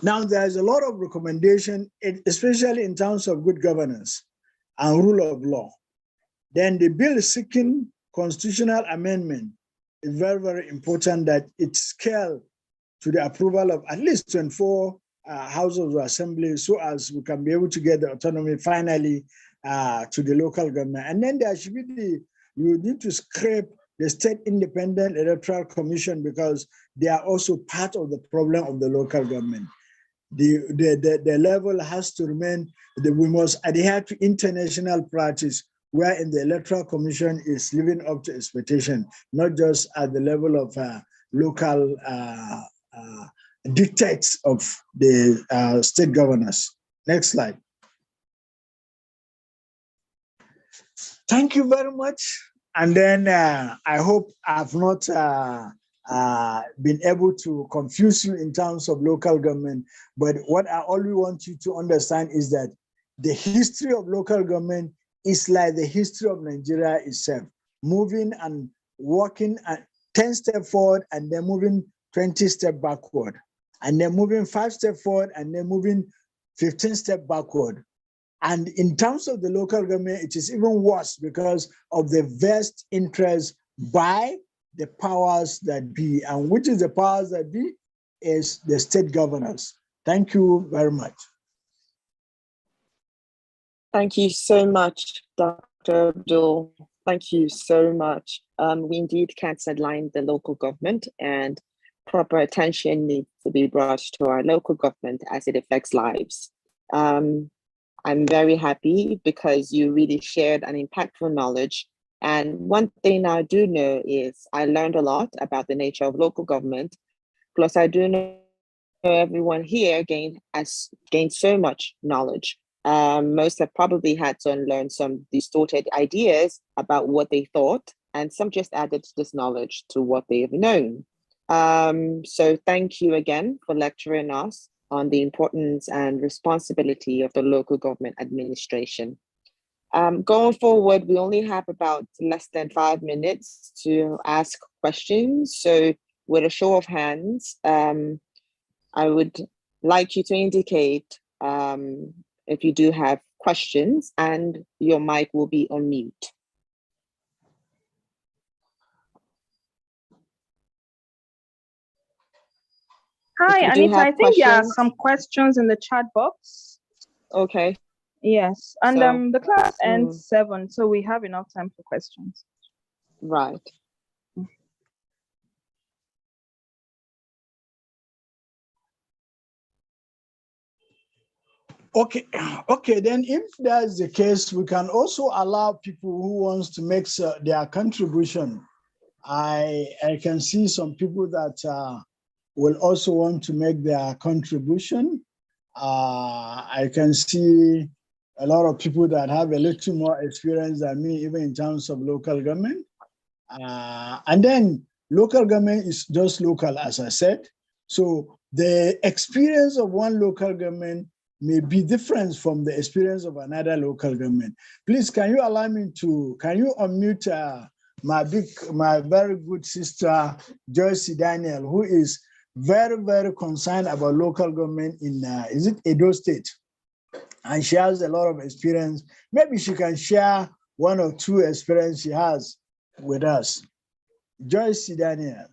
Now, there's a lot of recommendation, especially in terms of good governance and rule of law. Then the bill seeking constitutional amendment is very, very important that it's scaled to the approval of at least 24 houses of assembly so as we can be able to get the autonomy finally to the local government. And then there should be you need to scrape the State Independent Electoral Commission because they are also part of the problem of the local government. The level has to remain, we must adhere to international practice wherein the Electoral Commission is living up to expectation, not just at the level of local dictates of the state governors. Next slide. Thank you very much. And then I hope I've not been able to confuse you in terms of local government. But what I only want you to understand is that the history of local government is like the history of Nigeria itself, moving and walking 10 steps forward and then moving 20 steps backward, and then moving 5 steps forward and then moving 15 steps backward. And in terms of the local government, it is even worse because of the vested interest by the powers that be. And which is the powers that be? Is the state governors. Thank you very much. Thank you so much, Dr. Abdul. Thank you so much. We indeed can't sideline the local government, and proper attention needs to be brought to our local government as it affects lives. I'm very happy because you really shared an impactful knowledge. And one thing I do know is I learned a lot about the nature of local government. Plus, I do know everyone here gained so much knowledge Most have probably had to unlearn some distorted ideas about what they thought, and some just added this knowledge to what they have known. So thank you again for lecturing us on the importance and responsibility of the local government administration. Going forward, we only have about less than 5 minutes to ask questions. So with a show of hands, I would like you to indicate if you do have questions, and your mic will be on mute. Hi, If you do Anita. I have think there are questions- some questions in the chat box. Okay. Yes, and So, the class ends 7, so we have enough time for questions. Right. Okay, okay. Then, if that's the case, we can also allow people who wants to make their contribution. I can see some people that will also want to make their contribution. I can see a lot of people that have a little more experience than me, even in terms of local government. And then local government is just local, as I said. So the experience of one local government may be different from the experience of another local government. Please, can you allow me to, can you unmute my very good sister, Joyce Daniel, who is very, very concerned about local government in, is it Edo State? And she has a lot of experience. Maybe she can share 1 or 2 experience she has with us. Joyce Daniel.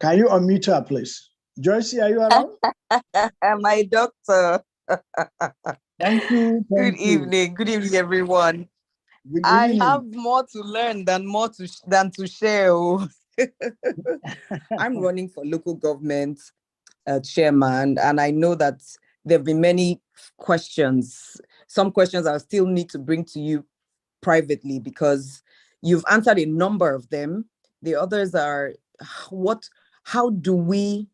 Can you unmute her, please? Joyce, are you around? My doctor. Thank you. Good evening, everyone. Good I evening. have more to learn than to share. I'm running for local government chairman, and I know that there have been many questions. Some questions I still need to bring to you privately, because you've answered a number of them. The others are, how do we,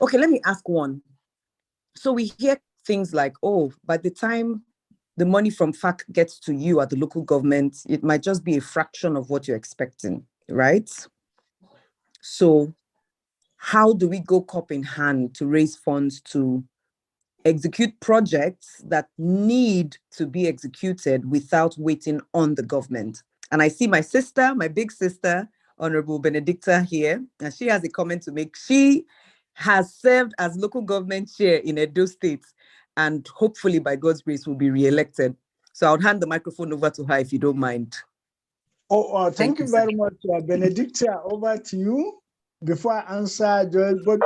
okay, let me ask one. So we hear things like, oh, by the time the money from FAC gets to you at the local government, it might just be a fraction of what you're expecting, right? So how do we go cup in hand to raise funds to execute projects that need to be executed without waiting on the government? And I see my sister, my big sister, Honorable Benedicta here, and she has a comment to make. She has served as local government chair in Edo State, and hopefully by God's grace will be re-elected. So I'll hand the microphone over to her if you don't mind. Thank you very much, Benedicta. Over to you. Before I answer, Joel, but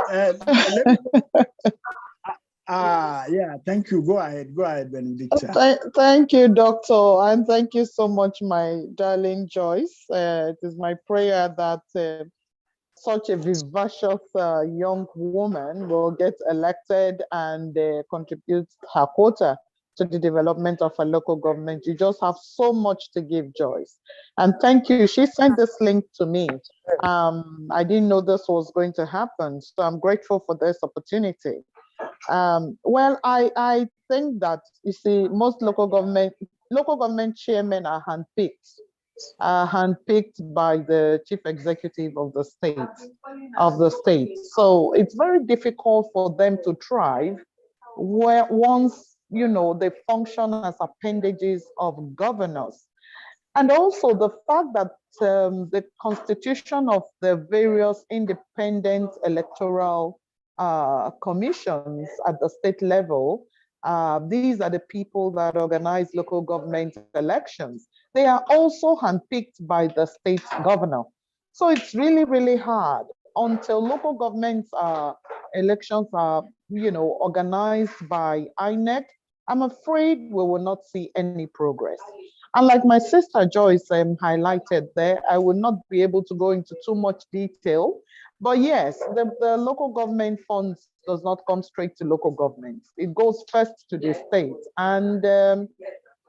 yeah, thank you. Go ahead, Benedicta. Thank you, Doctor, and thank you so much, my darling Joyce. It is my prayer that such a vivacious young woman will get elected and contribute her quota to the development of a local government. You just have so much to give, Joyce. And thank you. She sent this link to me. I didn't know this was going to happen, so I'm grateful for this opportunity. Well, I think that, you see, most local government chairmen are handpicked by the chief executive of the state. So it's very difficult for them to thrive where once, you know, they function as appendages of governors. And also the fact that the constitution of the various independent electoral commissions at the state level, these are the people that organize local government elections. They are also handpicked by the state governor. So it's really, really hard until local government elections are, you know, organized by INEC. I'm afraid we will not see any progress. And like my sister Joyce highlighted there, I will not be able to go into too much detail. But yes, the local government funds does not come straight to local governments. It goes first to the state. And,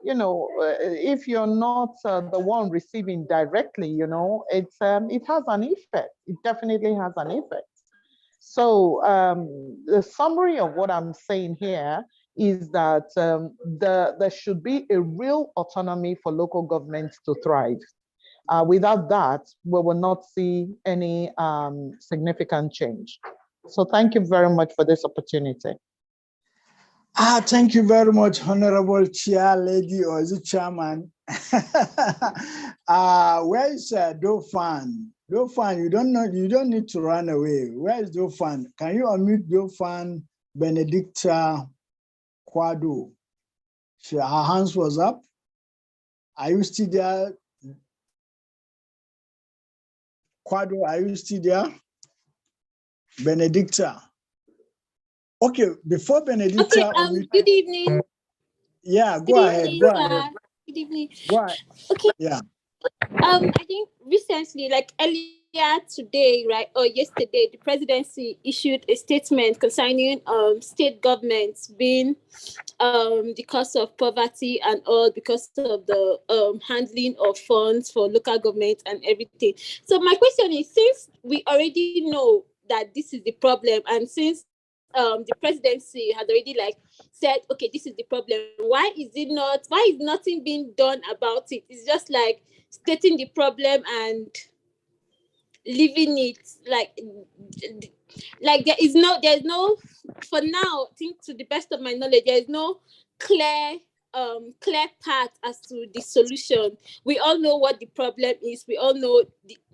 you know, if you're not the one receiving directly, you know, it has an effect. It definitely has an effect. So the summary of what I'm saying here is that there should be a real autonomy for local governments to thrive. Without that, we will not see any significant change. So thank you very much for this opportunity. Thank you very much, Honorable Chair Lady, or is it Chairman? Where is Dauphin? Dauphin, you don't need to run away. Where is Dauphin? Can you unmute Dauphin Benedicta Quado? Her hands was up. Are you still there? Quado, are you still there? Benedicta. Okay, before Benedicta. Okay, good evening. Yeah, go Good ahead. evening, Go ahead. Good evening. Go ahead. Okay. Yeah. I think recently, like earlier today, right, or yesterday, the presidency issued a statement concerning state governments being the cause of poverty and all because of the handling of funds for local government and everything. So my question is, since we already know that this is the problem, and since the presidency has already said, okay, this is the problem, why is nothing being done about it? It's just like stating the problem and leaving it like there's no, for now, I think to the best of my knowledge, there is no clear path as to the solution. We all know what the problem is. We all know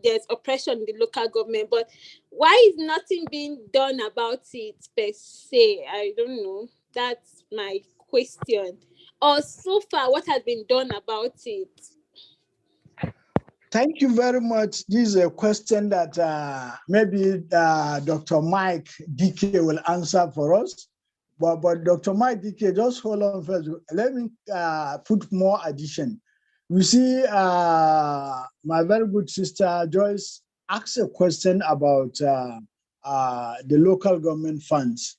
there's oppression in the local government, but why is nothing being done about it per se? I don't know. That's my question. Or so far, what has been done about it? Thank you very much. This is a question that maybe Dr. Mike DK will answer for us. But Dr. Mike DK, just hold on first. Let me put more addition. You see, my very good sister Joyce asked a question about the local government funds.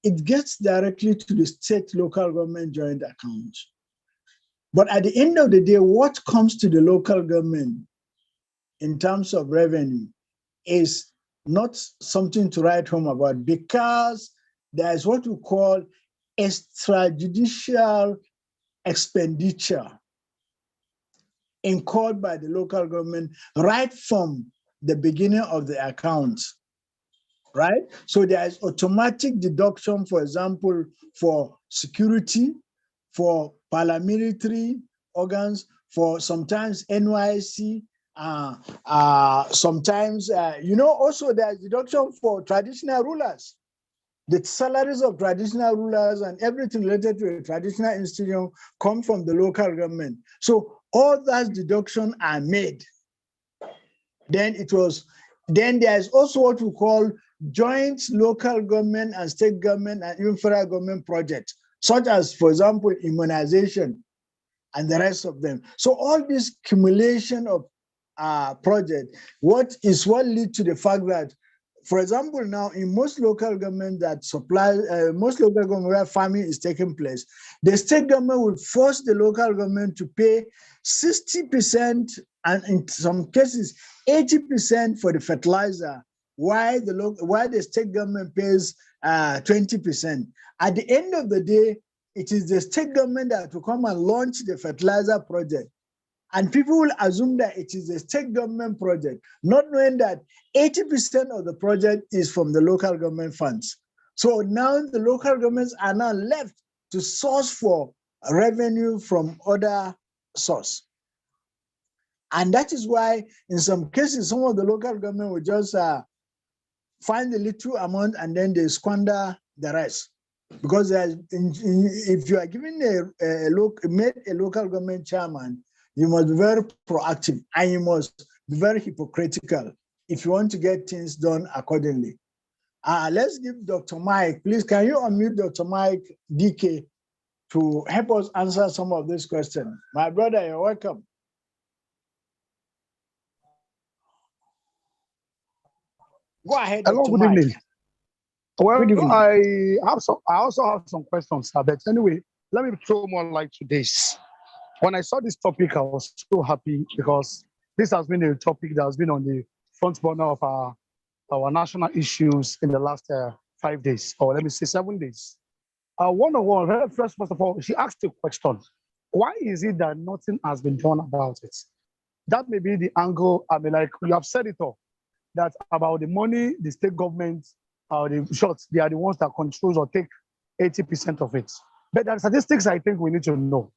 It gets directly to the state local government joint account. But at the end of the day, what comes to the local government in terms of revenue is not something to write home about, because there's what we call extrajudicial expenditure incurred by the local government right from the beginning of the account, right? So there's automatic deduction, for example, for security, for paramilitary organs, for sometimes NYC, sometimes, also there's deduction for traditional rulers. The salaries of traditional rulers and everything related to a traditional institution come from the local government. So all those deductions are made. Then there's also what we call joint local government and state government and even federal government projects, such as, for example, immunization and the rest of them. So all this accumulation of projects, what leads to the fact that, for example, now in most local government that supply, most local government where farming is taking place, the state government will force the local government to pay 60% and in some cases 80% for the fertilizer, while the state government pays 20%. At the end of the day, it is the state government that will come and launch the fertilizer project. And people will assume that it is a state government project, not knowing that 80% of the project is from the local government funds. So now the local governments are now left to source for revenue from other sources. And that is why in some cases, some of the local government will just find a little amount and then they squander the rest. Because if you are given a local government chairman, you must be very proactive and you must be very hypocritical if you want to get things done accordingly. Let's give Dr. Mike, please, can you unmute Dr. Mike DK to help us answer some of these questions? My brother, you're welcome. Go ahead, Hello, Dr. good Mike. evening. Well, Good evening. I also have some questions, but anyway, let me throw more light to this. When I saw this topic, I was so happy because this has been a topic that has been on the front burner of our our national issues in the last 5 days, or let me say 7 days. One, first of all, she asked a question. Why is it that nothing has been done about it? That may be the angle. I mean, like you have said it all, that about the money, the state government, the shots, they are the ones that controls or take 80% of it. But there are statistics I think we need to know.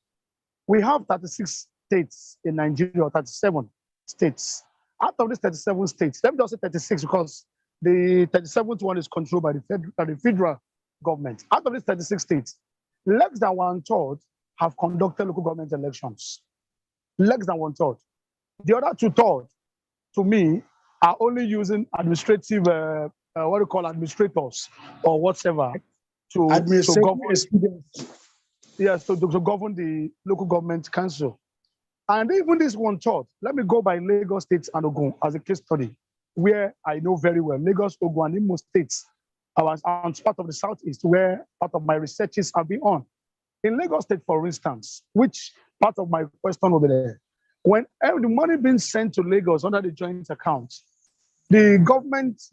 We have 36 states in Nigeria, or 37 states. Out of these 37 states, let me just say 36 because the 37th one is controlled by the federal government. Out of these 36 states, less than 1/3 have conducted local government elections. Less than 1/3. The other 2/3, to me, are only using administrative, what do you call administrators or whatever to govern. Yes, to govern the local government council. And even this 1/3, let me go by Lagos State and Ogun as a case study, where I know very well, Lagos, Ogun, and Imo states. I was part of the Southeast where part of my researches have been on. In Lagos State, for instance, which part of my question over there, when the money being sent to Lagos under the joint account, the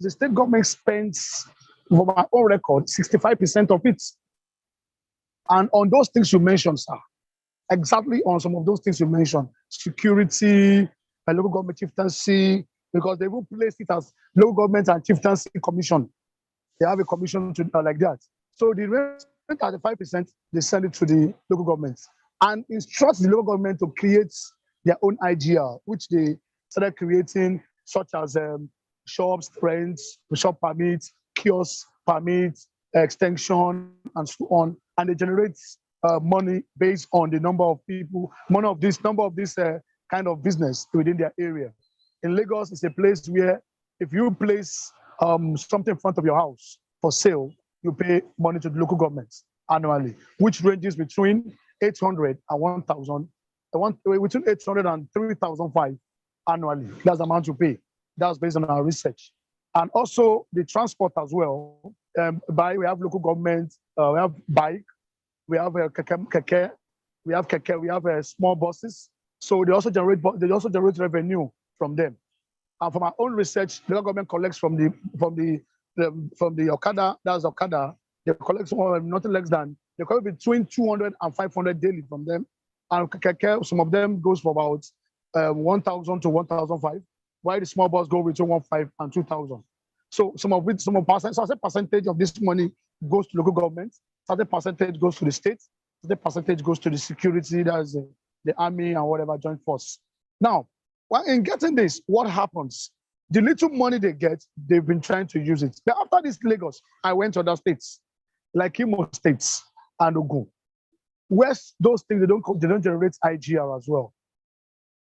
state government spends, for my own record, 65% of it. And on those things you mentioned, sir, exactly on some of those things you mentioned, security, local government chieftaincy, because they will place it as local government and chieftaincy commission. They have a commission to like that. So the rest, 35%, they send it to the local government and instruct the local government to create their own IGR, which they started creating, such as shops, rents, shop permits, kiosks, permits, extension, and so on. And they generate money based on the number of people, number of this kind of business within their area. In Lagos, it's a place where if you place something in front of your house for sale, you pay money to the local government annually, which ranges between 800 and 1,000, between 800 and 3,005 annually. That's the amount you pay. That's based on our research. And also the transport as well. We have local government, we have bike, we have keke, we have small buses. So they also generate revenue from them. And from our own research, the local government collects from the Okada, that's Okada, they collect nothing less than, they collect between 200 and 500 daily from them. And keke, some of them goes for about 1,000 to 1,005, while the small bus go between 1,500 and 2,000. So some of a percentage of this money goes to local government, certain percentage goes to the state, certain percentage goes to the security, that's the army and whatever joint force. Now, in getting this, what happens? The little money they get, they've been trying to use it. But after this Lagos, I went to other states, like Imo states and Ogun. Where those things, they don't generate IGR as well.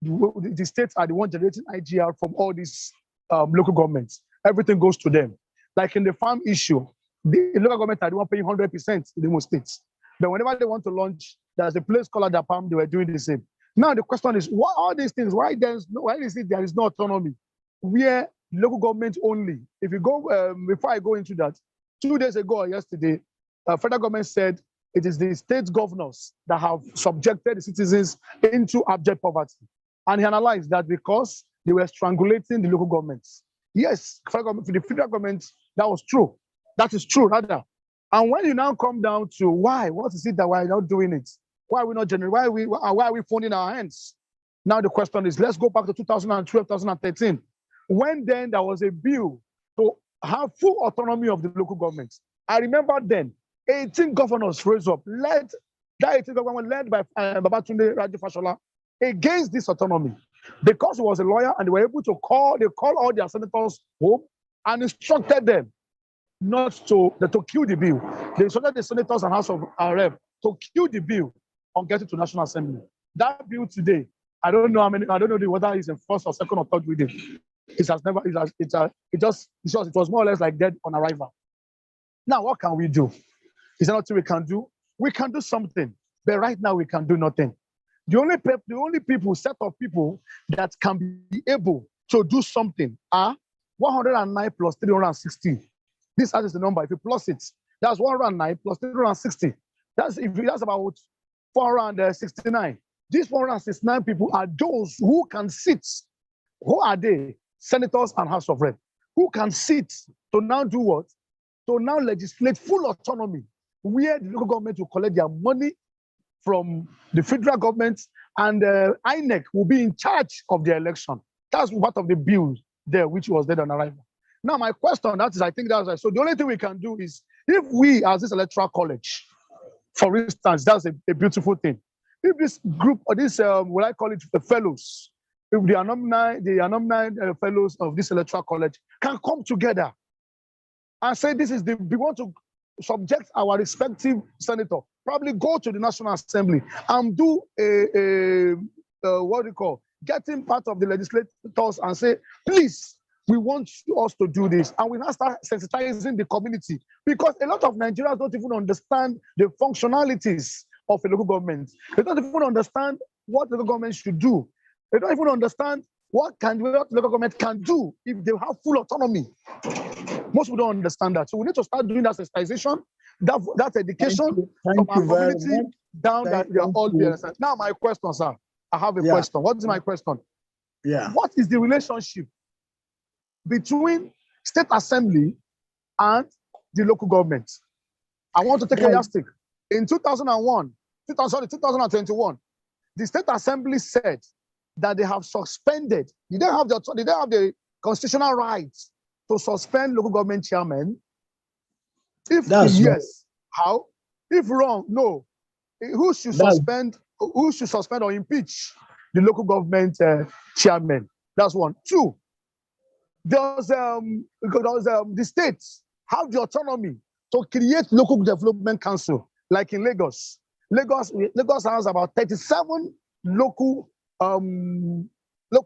The states are the ones generating IGR from all these local governments. Everything goes to them. Like in the farm issue, the local government are the one paying 100% in the most states. But whenever they want to launch, there's a place called Adapam, they were doing the same. Now the question is, what all these things? Why is it there is no autonomy? Where local government only? If you go, before I go into that, 2 days ago or yesterday, federal government said it is the state governors that have subjected the citizens into abject poverty. And he analyzed that because they were strangulating the local governments. Yes, for the federal government, that was true. That is true, rather. And when you now come down to why, what is it that we're not doing it? Why are we not generating? Why are we folding our hands? Now the question is, let's go back to 2012, 2013. When then there was a bill to have full autonomy of the local governments. I remember then, 18 governors rose up, led by Babatunde Raji Fashola, against this autonomy. Because he was a lawyer and they were able to call all their senators home and instructed them not to kill the bill. They instructed the senators and House of Rep to kill the bill on getting to National Assembly. That bill today, I don't know whether it's in first or second or third reading. It was more or less like dead on arrival. Now, what can we do? Is there nothing we can do? We can do something, but right now we can do nothing. The only set of people that can be able to do something are 109 plus 360. This is the number. If you plus it, that's 109 plus 360. That's about 469. These 469 people are those who can sit. Who are they? Senators and House of Rep. who can sit to now do what? To now legislate full autonomy, where the local government will collect their money from the federal government, and INEC will be in charge of the election. That's part of the bill there, which was there on arrival. Now, my question, that is, I think that's right. So the only thing we can do is, if we, as this electoral college, for instance, that's a beautiful thing. If this group, or this, what I call it, the fellows, if the alumni fellows of this electoral college can come together and say, this is we want to subject our respective senator, probably go to the National Assembly and do what do you call, getting part of the legislators and say, please, we want us to do this. And we now start sensitizing the community, because a lot of Nigerians don't even understand the functionalities of a local government. They don't even understand what the local government should do. They don't even understand what local government can do if they have full autonomy. Most people don't understand that. So we need to start doing that sensitization, that education from our community down that we are all being. Now, my question, sir. I have a question. What is my question? Yeah. What is the relationship between state assembly and the local government? I want to take a yardstick. In 2021, the state assembly said that they have suspended. They don't have the constitutional rights to suspend local government chairmen. If yes, right. How? If wrong, no. Who should suspend? Who should suspend or impeach the local government chairman? That's one. Two. Does the states have the autonomy to create local development council, like in Lagos? Lagos has about 37 local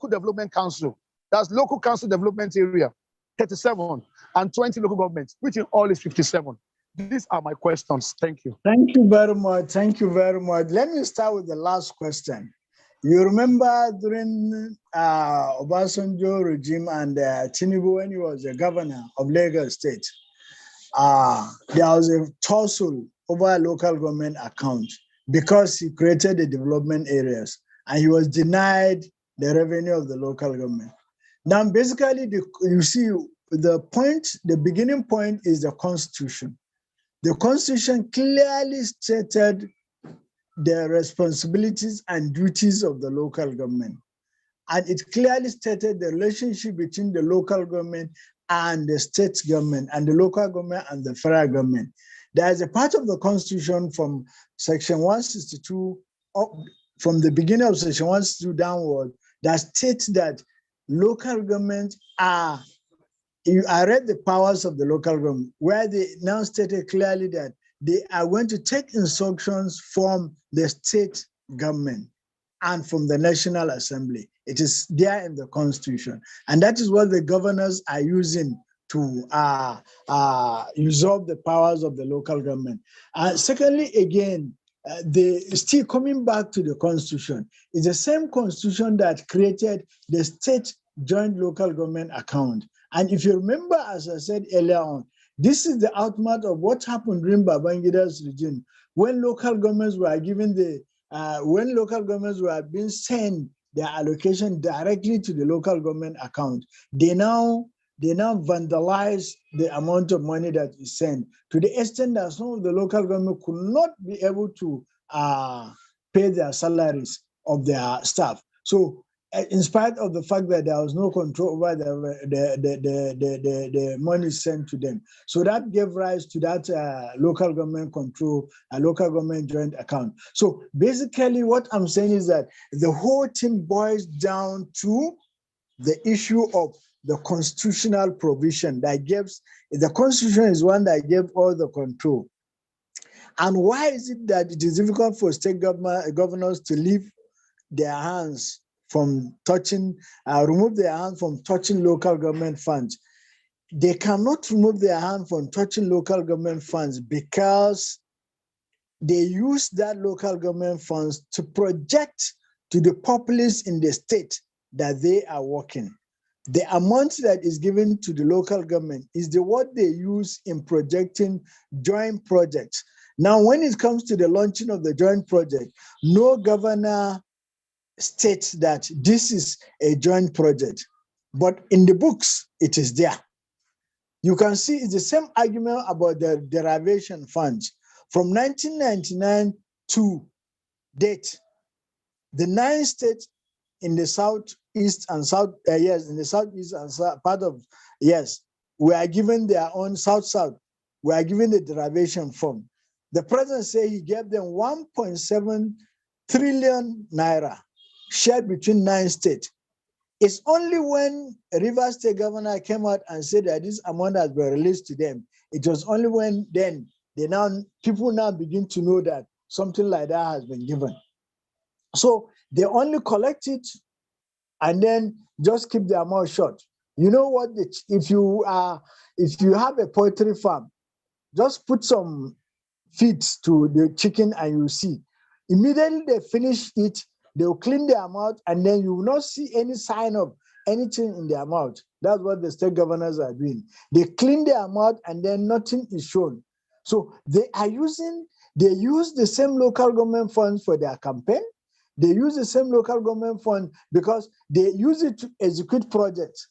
development council. That's local council development area, 37, and 20 local governments, which in all is 57. These are my questions. Thank you. Thank you very much. Thank you very much. Let me start with the last question. You remember during Obasanjo regime and Tinubu, when he was the governor of Lagos State, there was a tussle over a local government account because he created the development areas and he was denied the revenue of the local government. Now, basically, you see, the beginning point is the Constitution. The Constitution clearly stated the responsibilities and duties of the local government. And it clearly stated the relationship between the local government and the state government, and the local government and the federal government. There is a part of the Constitution from Section 162, from the beginning of Section 162 downward, that states that local governments are, I read the powers of the local government, where they now stated clearly that they are going to take instructions from the state government and from the National Assembly. It is there in the Constitution. And that is what the governors are using to usurp the powers of the local government. Secondly, again, still coming back to the Constitution, it's the same Constitution that created the state joint local government account. And if you remember, as I said earlier on, this is the outcome of what happened during Babangida's regime, when local governments were given when local governments were being sent their allocation directly to the local government account. They now vandalize the amount of money that is sent, to the extent that some of the local government could not be able to pay their salaries of their staff. So, in spite of the fact that there was no control over the money sent to them. So that gave rise to that local government control, a local government joint account. So basically what I'm saying is that the whole thing boils down to the issue of the constitutional provision that gives, the Constitution is one that gave all the control. And why is it that it is difficult for state governors to leave their hands from touching, remove their hand from touching local government funds? They cannot remove their hand from touching local government funds because they use that local government funds to project to the populace in the state that they are working. The amount that is given to the local government is what they use in projecting joint projects. Now, when it comes to the launching of the joint project, no governor states that this is a joint project, but in the books, it is there. You can see it's the same argument about the derivation funds. From 1999 to date, the 9 states in the southeast and south, in the southeast and south part of, we are given their own south, we are given the derivation fund. The president said he gave them 1.7 trillion naira shared between 9 states. It's only when Rivers State governor came out and said that this amount has been released to them. It was only when then people now begin to know that something like that has been given. So they only collect it and then just keep their mouth shut. You know what? If you have a poultry farm, just put some feed to the chicken and you see. Immediately they finish it, they will clean their mouth, and then you will not see any sign of anything in their mouth. That's what the state governors are doing. They clean their mouth and then nothing is shown. So they use the same local government funds for their campaign. They use the same local government fund because they use it to execute projects.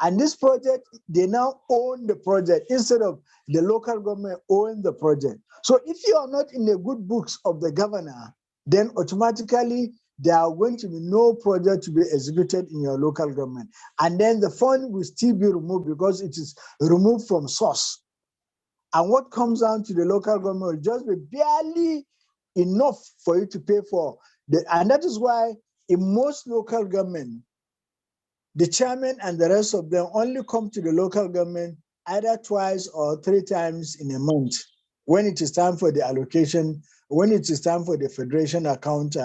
And this project, they now own the project instead of the local government own the project. So if you are not in the good books of the governor, then automatically there are going to be no project to be executed in your local government. And then the fund will still be removed because it is removed from source. And what comes down to the local government will just be barely enough for you to pay for. And that is why in most local government, the chairman and the rest of them only come to the local government either twice or 3 times in a month when it is time for the allocation, when it is time for the federation account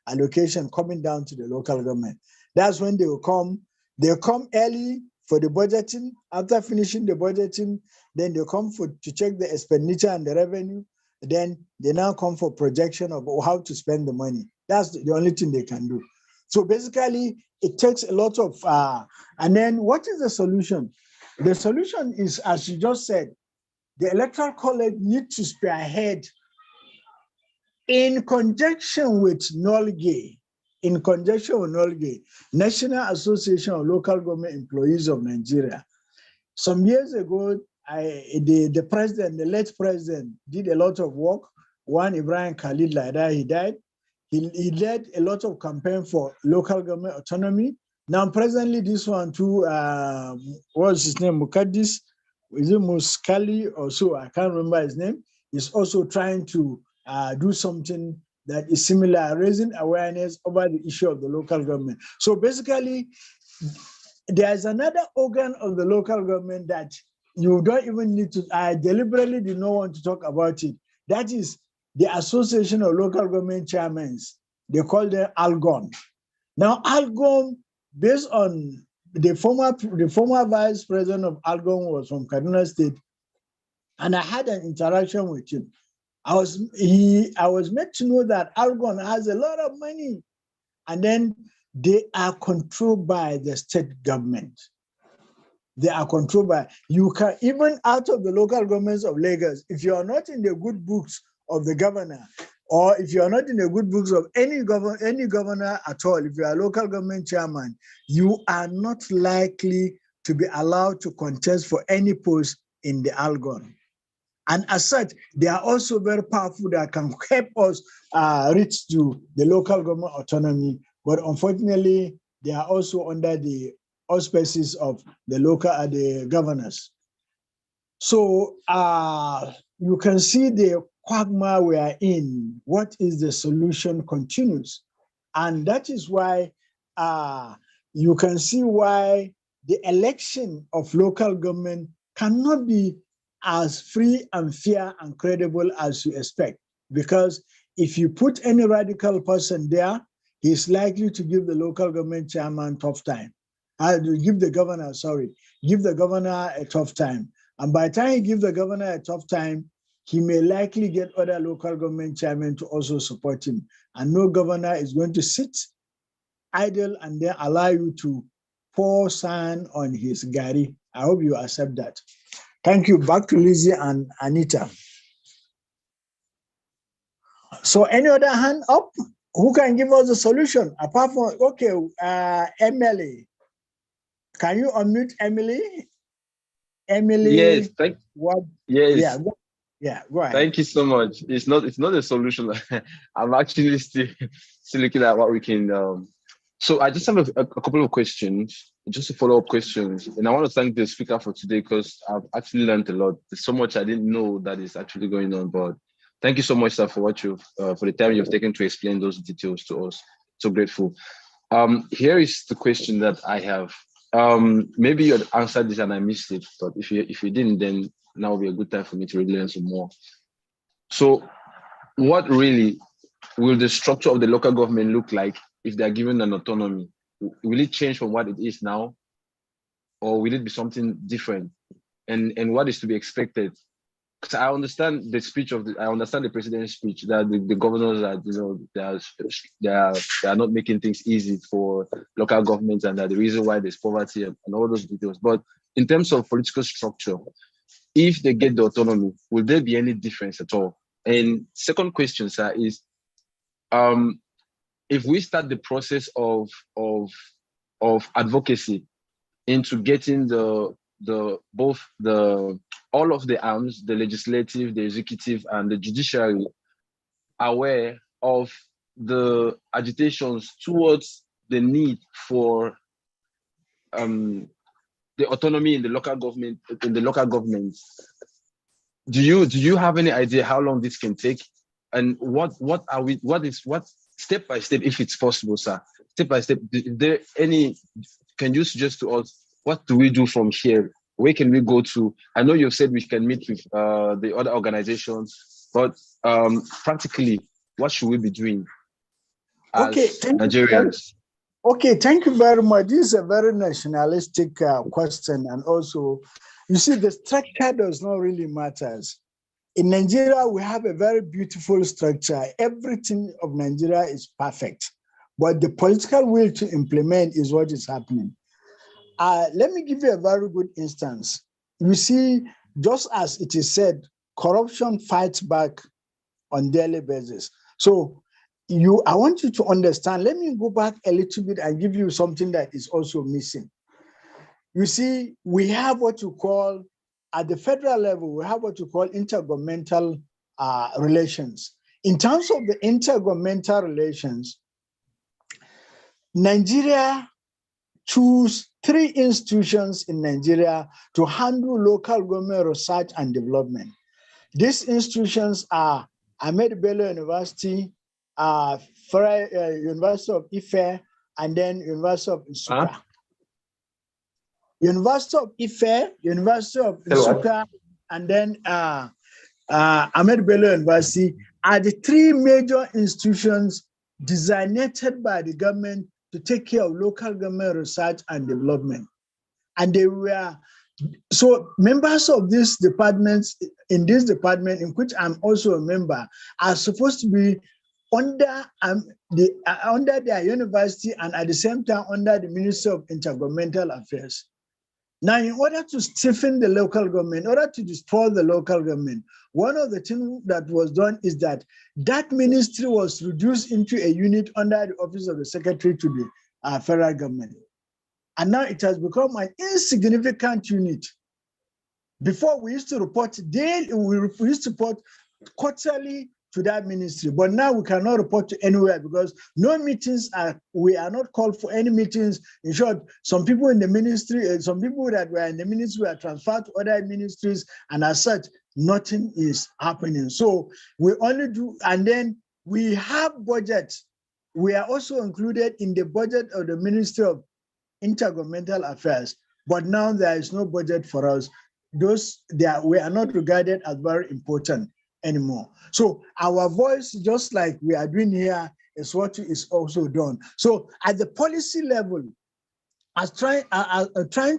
allocation coming down to the local government. That's when they will come. They'll come early for the budgeting. After finishing the budgeting, then they come to check the expenditure and the revenue. Then they now come for projection of how to spend the money. That's the only thing they can do. So basically, it takes a lot of, and then what is the solution? The solution is, as you just said, the Electoral College needs to spearhead in conjunction with NOLGE, National Association of Local Government Employees of Nigeria. Some years ago, the late president, did a lot of work. One, Ibrahim Khalid Laida, he died. He led a lot of campaign for local government autonomy. Now, presently, this one too, what's his name? Mukaddis, is it Muskali or so? I can't remember his name. He's also trying to do something that is similar, raising awareness over the issue of the local government. So basically, there's another organ of the local government that you don't even need to, I deliberately did not want to talk about it. That is the Association of Local Government Chairmen. They call them ALGON. Now, ALGON, based on the former vice president of ALGON was from Kaduna State, and I had an interaction with him. I was made to know that ALGON has a lot of money, and then they are controlled by the state government. They are controlled by, you can, even out of the local governments of Lagos, if you are not in the good books of the governor, or if you are not in the good books of any governor at all, if you are a local government chairman, you are not likely to be allowed to contest for any post in the ALGON. And as such, they are also very powerful that can help us reach to the local government autonomy. But unfortunately, they are also under the auspices of the governors. So you can see the quagmire we are in. What is the solution continues. And that is why you can see why the election of local government cannot be as free and fair and credible as you expect. Because if you put any radical person there, he's likely to give the local government chairman tough time. Give the governor a tough time. And by the time he gives the governor a tough time, he may likely get other local government chairmen to also support him. And no governor is going to sit idle and then allow you to pour sand on his gari. I hope you accept that. Thank you. Back to Lizzie and Anita. So any other hand up? Who can give us a solution? Apart from, okay, Emily. Can you unmute Emily? Emily. Yes, What? yes. Yeah, go ahead. Thank you so much. It's not a solution. I'm actually still looking at what we can. So I just have a couple of questions, just a follow-up questions, and I want to thank the speaker for today because I've actually learned a lot. There's so much I didn't know that is actually going on. But thank you so much, sir, for what you've for the time you've taken to explain those details to us. So grateful. Here is the question that I have. Maybe you had answered this and I missed it, but if you didn't, then now will be a good time for me to really learn some more. So, what really will the structure of the local government look like if they are given an autonomy? Will it change from what it is now, or will it be something different? And what is to be expected? Because I understand the speech I understand the president's speech that the governors are, they are not making things easy for local governments, and that the reason why there's poverty and all those details. But in terms of political structure, if they get the autonomy, will there be any difference at all? And second question, sir, is if we start the process of advocacy into getting all of the arms, the legislative, the executive, and the judiciary aware of the agitations towards the need for the autonomy in the local government, do you have any idea how long this can take? And what step by step, if it's possible, sir, step by step, can you suggest to us, what do we do from here? Where can we go to? I know you've said we can meet with the other organizations, but practically, what should we be doing as Nigerians? Okay, thank you very much. This is a very nationalistic question. And also, you see, the structure does not really matter. In Nigeria, we have a very beautiful structure. Everything of Nigeria is perfect. But the political will to implement is what is happening. Let me give you a very good instance. You see, just as it is said, corruption fights back on daily basis. So I want you to understand, let me go back a little bit and give you something that is also missing. You see, we have what you call, at the federal level, we have what you call intergovernmental relations. In terms of the intergovernmental relations, Nigeria choose 3 institutions in Nigeria to handle local government research and development. These institutions are Ahmed Bello University, University of Ife, and then University of Nsukka. University of Ife, University of Nsukka, and then Ahmed Bello University are the 3 major institutions designated by the government to take care of local government research and development. And they were, so members of these departments, in this department, in which I'm also a member, are supposed to be under their university and at the same time under the Ministry of Intergovernmental Affairs. Now, in order to stiffen the local government, in order to destroy the local government, one of the things that was done is that ministry was reduced into a unit under the Office of the Secretary to the federal government. And now it has become an insignificant unit. Before, we used to report daily, we used to report quarterly to that ministry, but now we cannot report to anywhere because no meetings we are not called for any meetings. In short, some people in the ministry, some people that were in the ministry were transferred to other ministries, and as such, nothing is happening. So we only do, and then we have budgets. We are also included in the budget of the Ministry of Intergovernmental Affairs, but now there is no budget for us. We are not regarded as very important anymore. So our voice, just like we are doing here, is what is also done. So at the policy level, as trying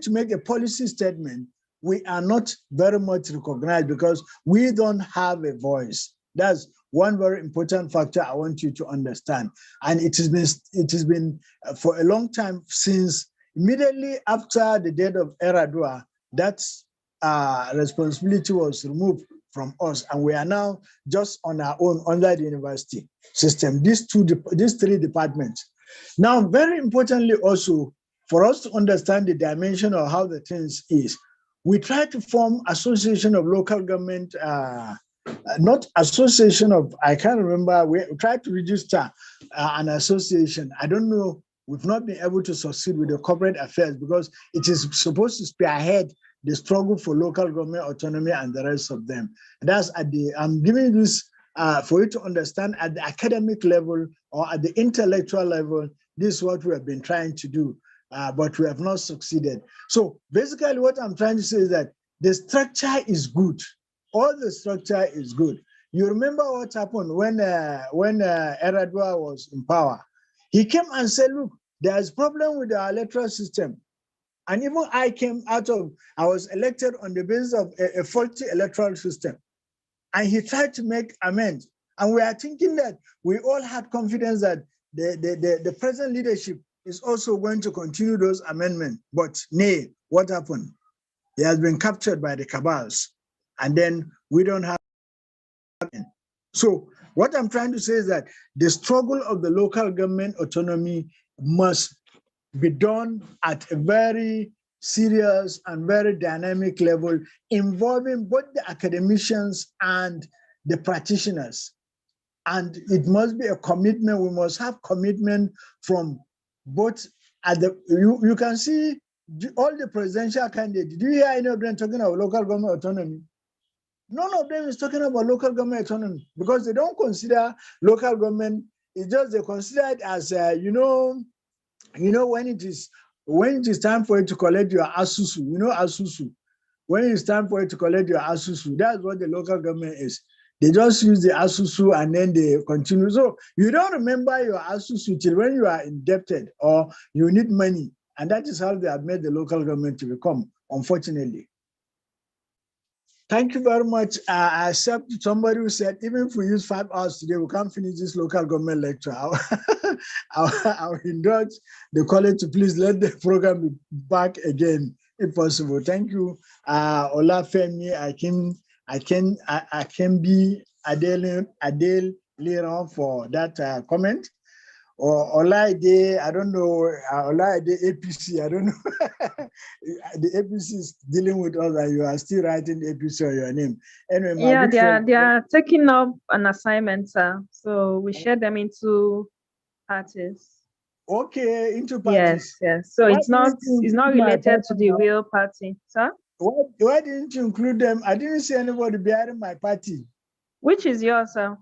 to make a policy statement, we are not very much recognized because we don't have a voice. That's one very important factor I want you to understand. And it has been for a long time, since immediately after the death of Yar'Adua, that responsibility was removed from us, and we are now just on our own under the university system, these 3 departments. Now, very importantly also, for us to understand the dimension of how the things is, we try to form association of local government, not association of, I can't remember, we try to register an association. I don't know, we've not been able to succeed with the corporate affairs because it is supposed to spearhead the struggle for local government autonomy and the rest of them. That's at the, I'm giving this for you to understand at the academic level or at the intellectual level, this is what we have been trying to do, but we have not succeeded. So basically what I'm trying to say is that the structure is good. All the structure is good. You remember what happened when Eradua was in power? He came and said, look, there's a problem with our electoral system. And even I was elected on the basis of a faulty electoral system. And he tried to make amends. And we are thinking that we all had confidence that the present leadership is also going to continue those amendments. But nay, what happened? He has been captured by the cabals. And then we don't have. So what I'm trying to say is that the struggle of the local government autonomy must be done at a very serious and very dynamic level, involving both the academicians and the practitioners. And it must be a commitment. We must have commitment from both. You can see all the presidential candidates. Do you hear any of them talking about local government autonomy? None of them is talking about local government autonomy because they don't consider local government. It's just they consider it as when it is time for you to collect your asusu, asusu. When it's time for you to collect your asusu, that's what the local government is. They just use the asusu and then they continue. So you don't remember your asusu till when you are indebted or you need money. And that is how they have made the local government to become, unfortunately. Thank you very much. I accept somebody who said, even if we use 5 hours today, we can't finish this local government lecture. I'll indulge the college to please let the program be back again, if possible. Thank you, Olafemi Akembi Adele Liron for that comment. Or Olaide, I don't know, Olaide APC, I don't know. The APC is dealing with us and you are still writing APC on your name. Anyway, yeah, they are taking up an assignment, sir. So we share them into parties. Okay, into parties. Yes. So it's not related to the real party, sir. Why didn't you include them? I didn't see anybody behind my party. Which is yours, sir?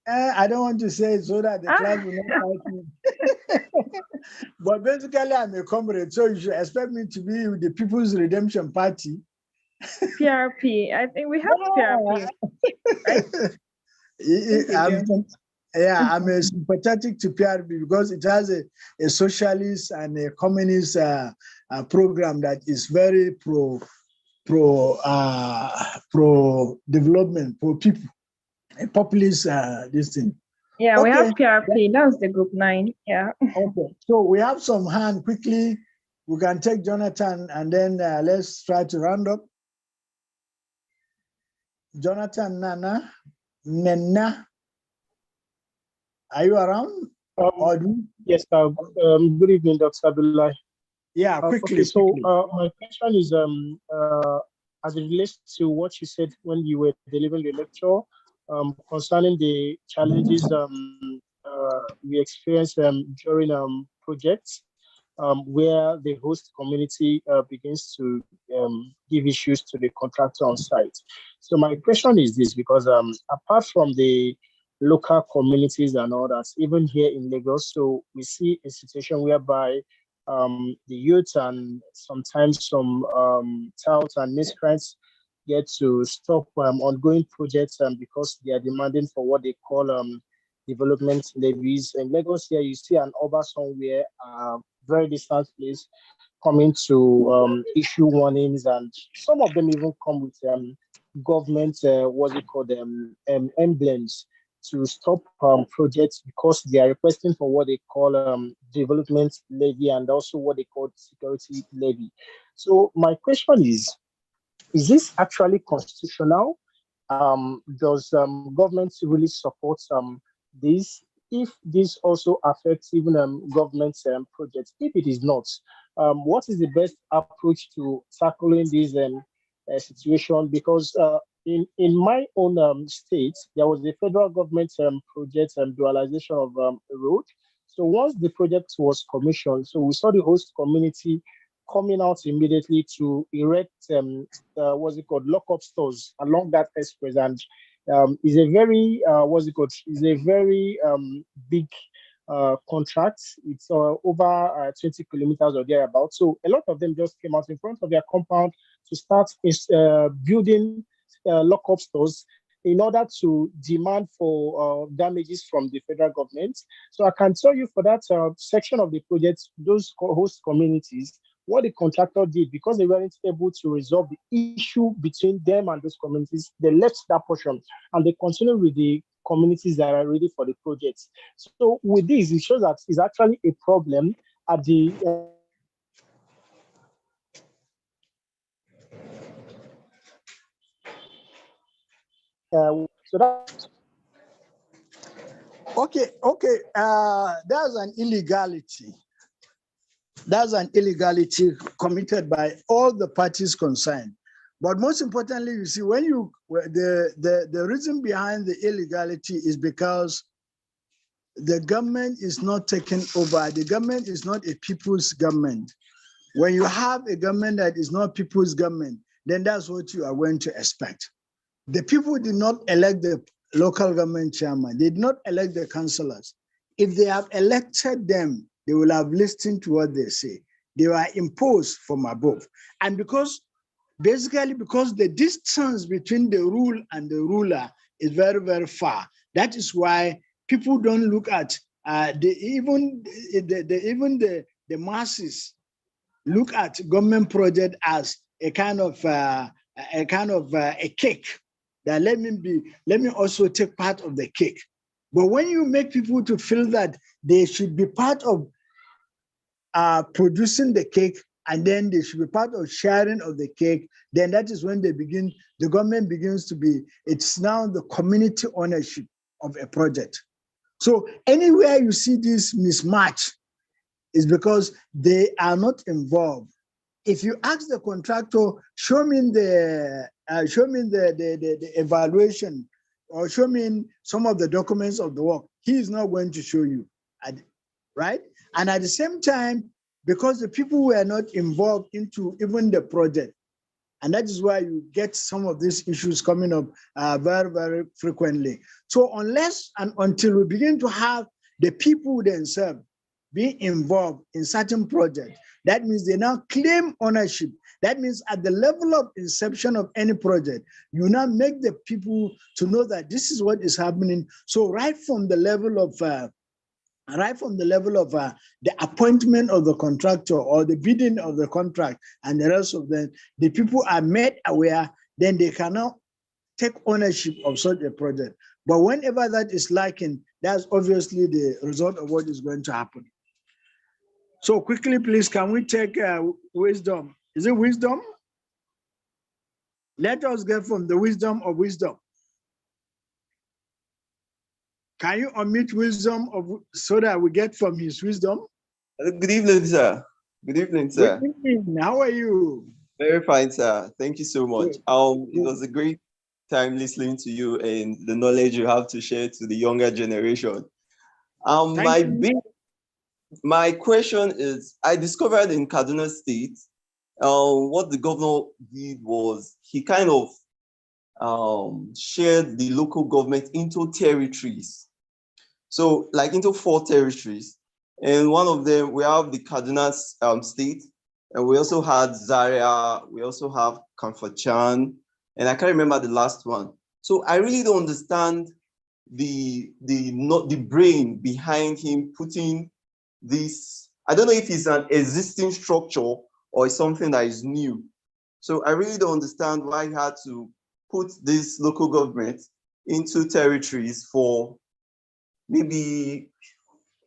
I don't want to say it so that the class will not fight me. But basically, I'm a comrade, so you should expect me to be with the People's Redemption Party. PRP. I think we have PRP. Right? I'm a sympathetic to PRP because it has a socialist and a communist program that is very pro development, pro people. A populist this thing. Yeah, okay. We have PRP. That's the group 9. Yeah. Okay. So we have some hand quickly. We can take Jonathan and then let's try to round up. Jonathan Nena. Are you around? Yes. Good evening, Dr. Abdullahi. Yeah, quickly. Okay, so my question is as it relates to what you said when you were delivering the lecture. Concerning the challenges we experience during projects where the host community begins to give issues to the contractor on site. So my question is this, because apart from the local communities and all that, even here in Lagos, so we see a situation whereby the youth and sometimes some touts and miscreants get to stop ongoing projects because they are demanding for what they call development levies. In Lagos here, you see an Oba somewhere, very distant place, coming to issue warnings, and some of them even come with government, emblems to stop projects because they are requesting for what they call development levy and also what they call security levy. So my question is this actually constitutional? Does government really support this? If this also affects even government projects, if it is not, what is the best approach to tackling these situation, because in my own state, there was a federal government project dualization of a road. So once the project was commissioned, so we saw the host community coming out immediately to erect what's it called, lock-up stores along that express, and is a very is a very big contract. It's over 20 kilometers or thereabouts. So a lot of them just came out in front of their compound to start building lock-up stores in order to demand for damages from the federal government. So I can tell you for that section of the project, those host communities, what the contractor did, because they weren't able to resolve the issue between them and those communities, they left that portion and they continued with the communities that are ready for the project. So with this, it shows that it's actually a problem at the so that Okay, there's an illegality. That's an illegality committed by all the parties concerned. But most importantly, you see, when the reason behind the illegality is because the government is not taken over. The government is not a people's government. When you have a government that is not people's government, then that's what you are going to expect. The people did not elect the local government chairman. They did not elect the councillors. If they have elected them, they will have listened to what they say. They were imposed from above. And basically because the distance between the rule and the ruler is very, very far. That is why people don't look at, even the masses look at government project as a kind of a cake. That let me also take part of the cake. But when you make people to feel that they should be part of producing the cake, and then they should be part of sharing of the cake, then that is when the government begins to be, it's now the community ownership of a project. So anywhere you see this mismatch is because they are not involved. If you ask the contractor, show me the evaluation, or show me some of the documents of the work, he is not going to show you, right? And at the same time, because the people were not involved into even the project, and that is why you get some of these issues coming up very, very frequently. So unless and until we begin to have the people themselves be involved in certain projects, that means they now claim ownership. That means at the level of inception of any project, you now make the people to know that this is what is happening. So right from the level of the appointment of the contractor or the bidding of the contract and the rest of them, the people are made aware, then they cannot take ownership of such a project. But whenever that is lacking, that's obviously the result of what is going to happen. So quickly, please, can we take wisdom? Is it wisdom? Let us get from the wisdom of wisdom. Can you omit wisdom so that we get from his wisdom? Good evening, sir. Good evening, sir. Good evening. How are you? Very fine, sir. Thank you so much. It was a great time listening to you and the knowledge you have to share to the younger generation. My question is, I discovered in Kaduna State, what the governor did was he kind of shared the local government into territories. So like into 4 territories. And one of them, we have the Kaduna State, and we also had Zaria, we also have Kamfachan, and I can't remember the last one. So I really don't understand the brain behind him putting this. I don't know if it's an existing structure or it's something that is new. So I really don't understand why he had to put this local government into territories for maybe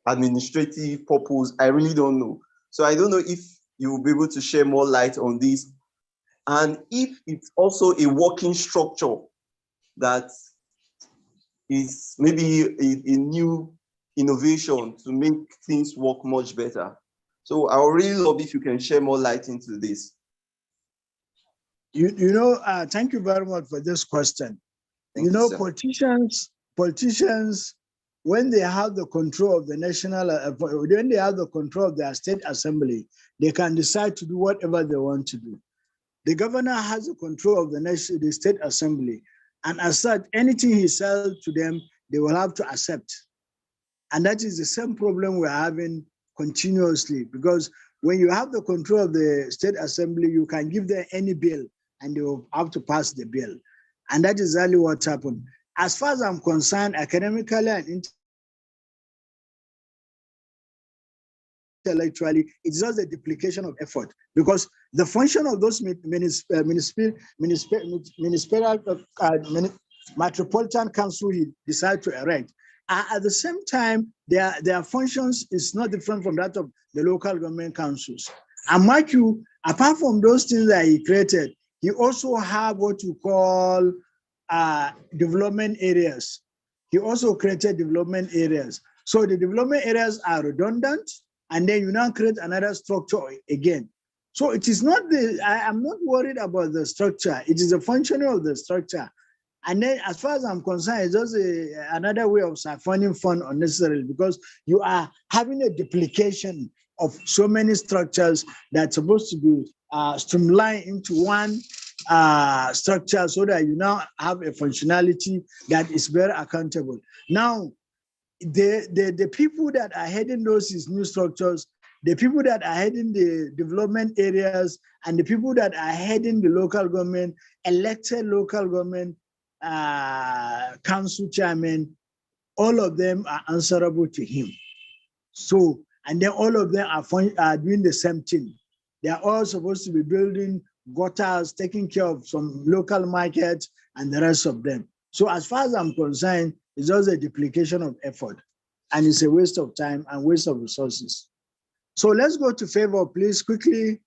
administrative purpose. I really don't know. So I don't know if you will be able to share more light on this, and if it's also a working structure that is maybe a new innovation to make things work much better. So I would really love if you can share more light into this. Thank you very much for this question. Thank you, sir. Politicians, when they have the control of the when they have the control of their state assembly, they can decide to do whatever they want to do. The governor has the control of the state assembly, and as such, anything he says to them, they will have to accept. And that is the same problem we're having continuously, because when you have the control of the state assembly, you can give them any bill and they will have to pass the bill. And that is exactly what happened. As far as I'm concerned, academically and intellectually, it's just a duplication of effort, because the function of those metropolitan council he decided to erect, at the same time, their functions is not different from that of the local government councils. And mind you, apart from those things that he created, he also have what you call development areas. He also created development areas. So the development areas are redundant, and then you now create another structure again. So it is not I'm not worried about the structure. It is the functioning of the structure. And then as far as I'm concerned, it's just another way of siphoning fund unnecessarily, because you are having a duplication of so many structures that's supposed to be streamlined into one structure, so that you now have a functionality that is very accountable. Now, the people that are heading those new structures, the people that are heading the development areas, and the people that are heading the local government, elected local government council chairman, all of them are answerable to him. So, and then all of them are doing the same thing. They are all supposed to be building gutters, taking care of some local markets, and the rest of them. So as far as I'm concerned, it's just a duplication of effort, and it's a waste of time and waste of resources. So let's go to Favor, please, quickly.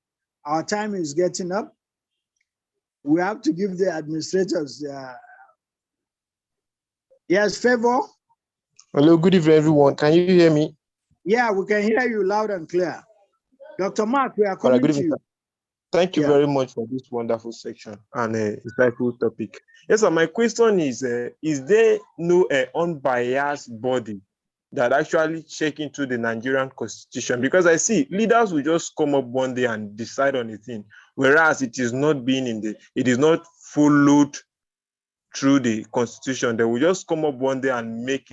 Our time is getting up. We have to give the administrators yes, Favor? Hello, good evening, everyone. Can you hear me? Yeah, we can hear you loud and clear. Dr. Mark, we are coming to you. Thank you very much for this wonderful section and insightful topic. Yes, sir, my question is there no unbiased body that actually check into the Nigerian constitution? Because I see leaders will just come up one day and decide on a thing, whereas it is not being it is not followed through the constitution. They will just come up one day and make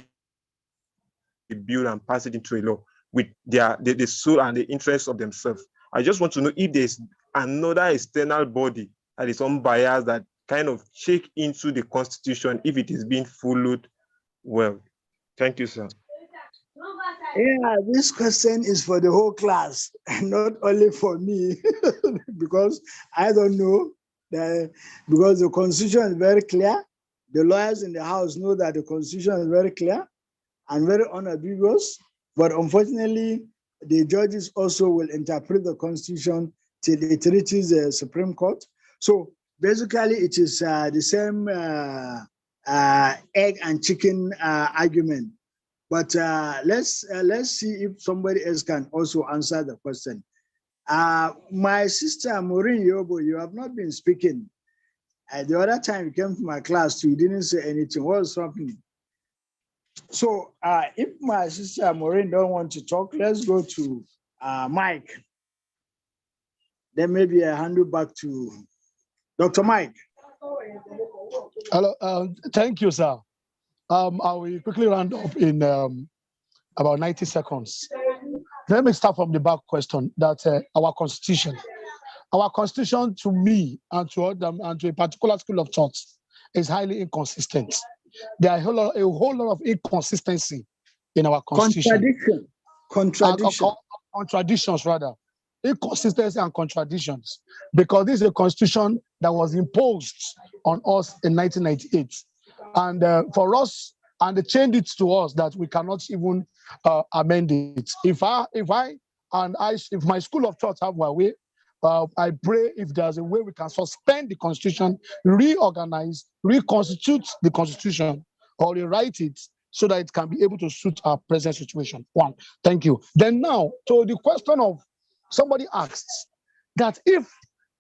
a bill and pass it into a law with the soul and the interests of themselves. I just want to know if there's another external body that is unbiased that kind of check into the constitution if it is being followed well. Thank you, sir. Yeah, this question is for the whole class, not only for me, because I don't know, because the constitution is very clear. The lawyers in the house know that the constitution is very clear and very unambiguous, but unfortunately, the judges also will interpret the constitution till it reaches the Supreme Court. So basically, it is the same egg and chicken argument. But let's see if somebody else can also answer the question. My sister Maureen Yobo, you have not been speaking. The other time you came to my class, you didn't say anything. What was happening? So if my sister Maureen don't want to talk, let's go to Mike. Then maybe I hand you back to Dr. Mike. Hello, thank you, sir. I will quickly round up in about 90 seconds. Let me start from the back question that our constitution to me and to a particular school of thought is highly inconsistent. There are a whole lot of inconsistency in our constitution. Contradictions rather. Inconsistency and contradictions, because this is a constitution that was imposed on us in 1998. And for us, and they changed it to us that we cannot even amend it. If my school of thought have my way, I pray if there's a way we can suspend the constitution, reorganize, reconstitute the constitution, or rewrite it so that it can be able to suit our present situation. One, thank you. Then now, to the question of somebody asked that if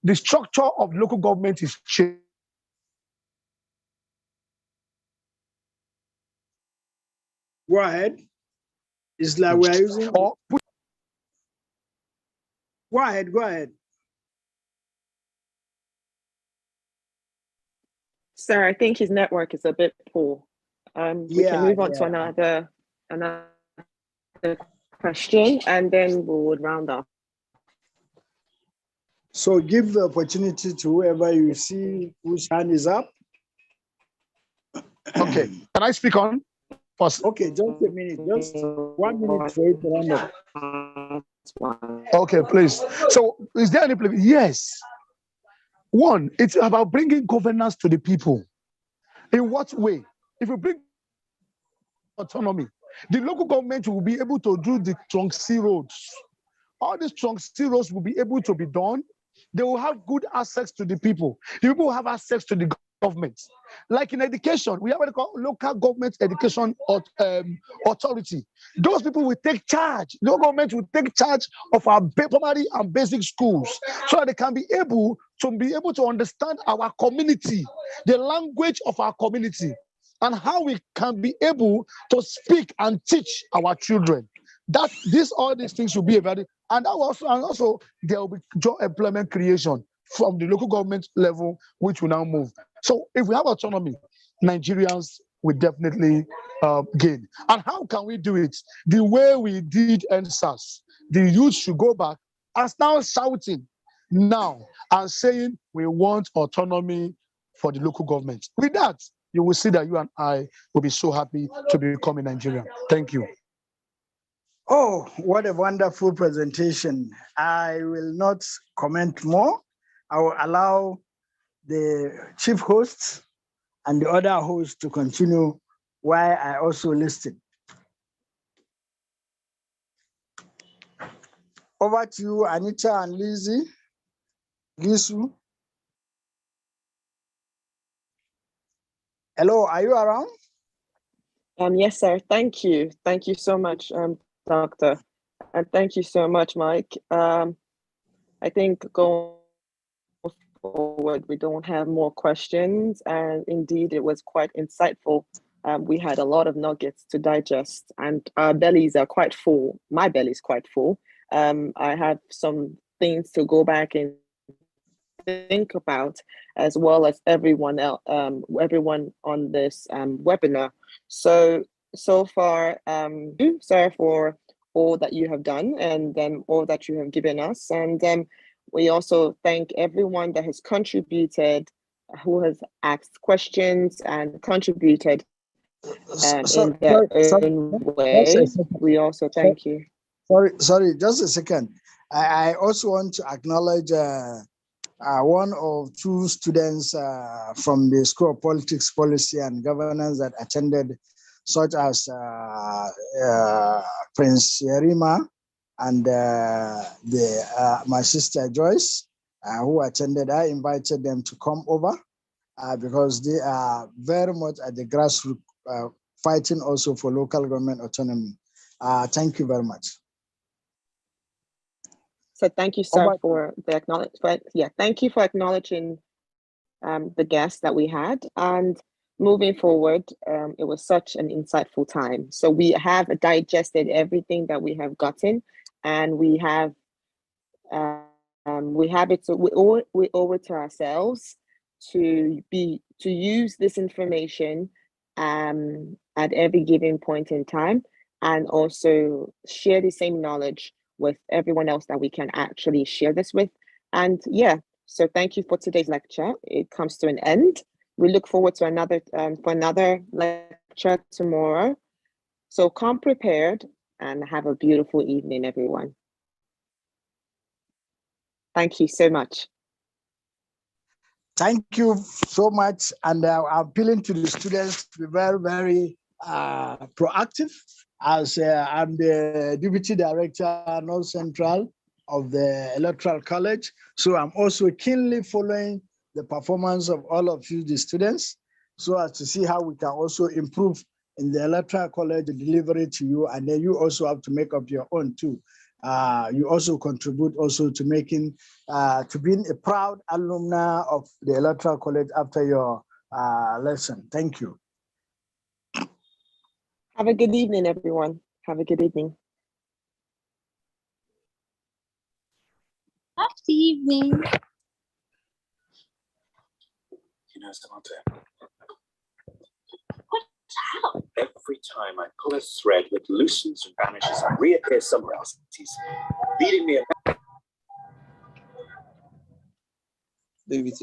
the structure of local government is changed. Go ahead. It's like we are using. Or Go ahead. Go ahead. Sir, I think his network is a bit poor. We can move on to another question, and then we would round up. So give the opportunity to whoever you see whose hand is up. Okay, can I speak on first? Okay, just a minute, just 1 minute for it to round up. Okay, please. So is there any place? Yes. One, it's about bringing governance to the people. In what way? If you bring autonomy, the local government will be able to do the trunk C roads. All these trunk C roads will be able to be done. They will have good access to the people. The people will have access to the government. Like in education, we have what we call local government education authority. Those people will take charge. Local government will take charge of our primary and basic schools, so that they can be able to understand our community, the language of our community, and how we can be able to speak and teach our children. That all these things will be available, and also there will be job employment creation from the local government level, which will now move. So if we have autonomy, Nigerians will definitely gain. And how can we do it? The way we did NSAS. The youth should go back and start shouting now and saying we want autonomy for the local government. With that, you will see that you and I will be so happy to become a Nigerian. Thank you. Oh, what a wonderful presentation. I will not comment more. I will allow the chief host and the other hosts to continue while I also listen. Over to you, Anita and Lizzie. Lisu. Hello, are you around? Yes, sir. Thank you. Thank you so much, Doctor. And thank you so much, Mike. I think going forward, we don't have more questions. And indeed, it was quite insightful. We had a lot of nuggets to digest, and our bellies are quite full. My belly is quite full. I have some things to go back and think about, as well as everyone else, everyone on this webinar. So far, sir, for all that you have done and all that you have given us. And we also thank everyone that has contributed, who has asked questions and contributed in their own way. We also thank you. Sorry, just a second. I also want to acknowledge one or two students from the School of Politics, Policy and Governance that attended, such as Prince Yerima and my sister Joyce, who attended. I invited them to come over because they are very much at the grassroots fighting also for local government autonomy. Thank you very much. So thank you, sir, for the acknowledgement. Yeah, thank you for acknowledging the guests that we had. And moving forward, it was such an insightful time. So we have digested everything that we have gotten, and we owe it to ourselves to use this information at every given point in time, and also share the same knowledge with everyone else that we can actually share this with. And yeah, so thank you for today's lecture. It comes to an end. We look forward to another lecture tomorrow. So come prepared and have a beautiful evening, everyone. Thank you so much. Thank you so much. And I'm appealing to the students to be very, very proactive. As I'm the Deputy Director, North Central of the Electoral College. So I'm also keenly following the performance of all of you, the students, so as to see how we can also improve in the Electoral College, the delivery to you, and then you also have to make up your own too. you also contribute also to making, to being a proud alumna of the Electoral College after your lesson. Thank you. Have a good evening, everyone. Have a good evening. Good evening. You know, Samantha, every time I pull a thread, it loosens and vanishes and reappears somewhere else. He's leading me. David.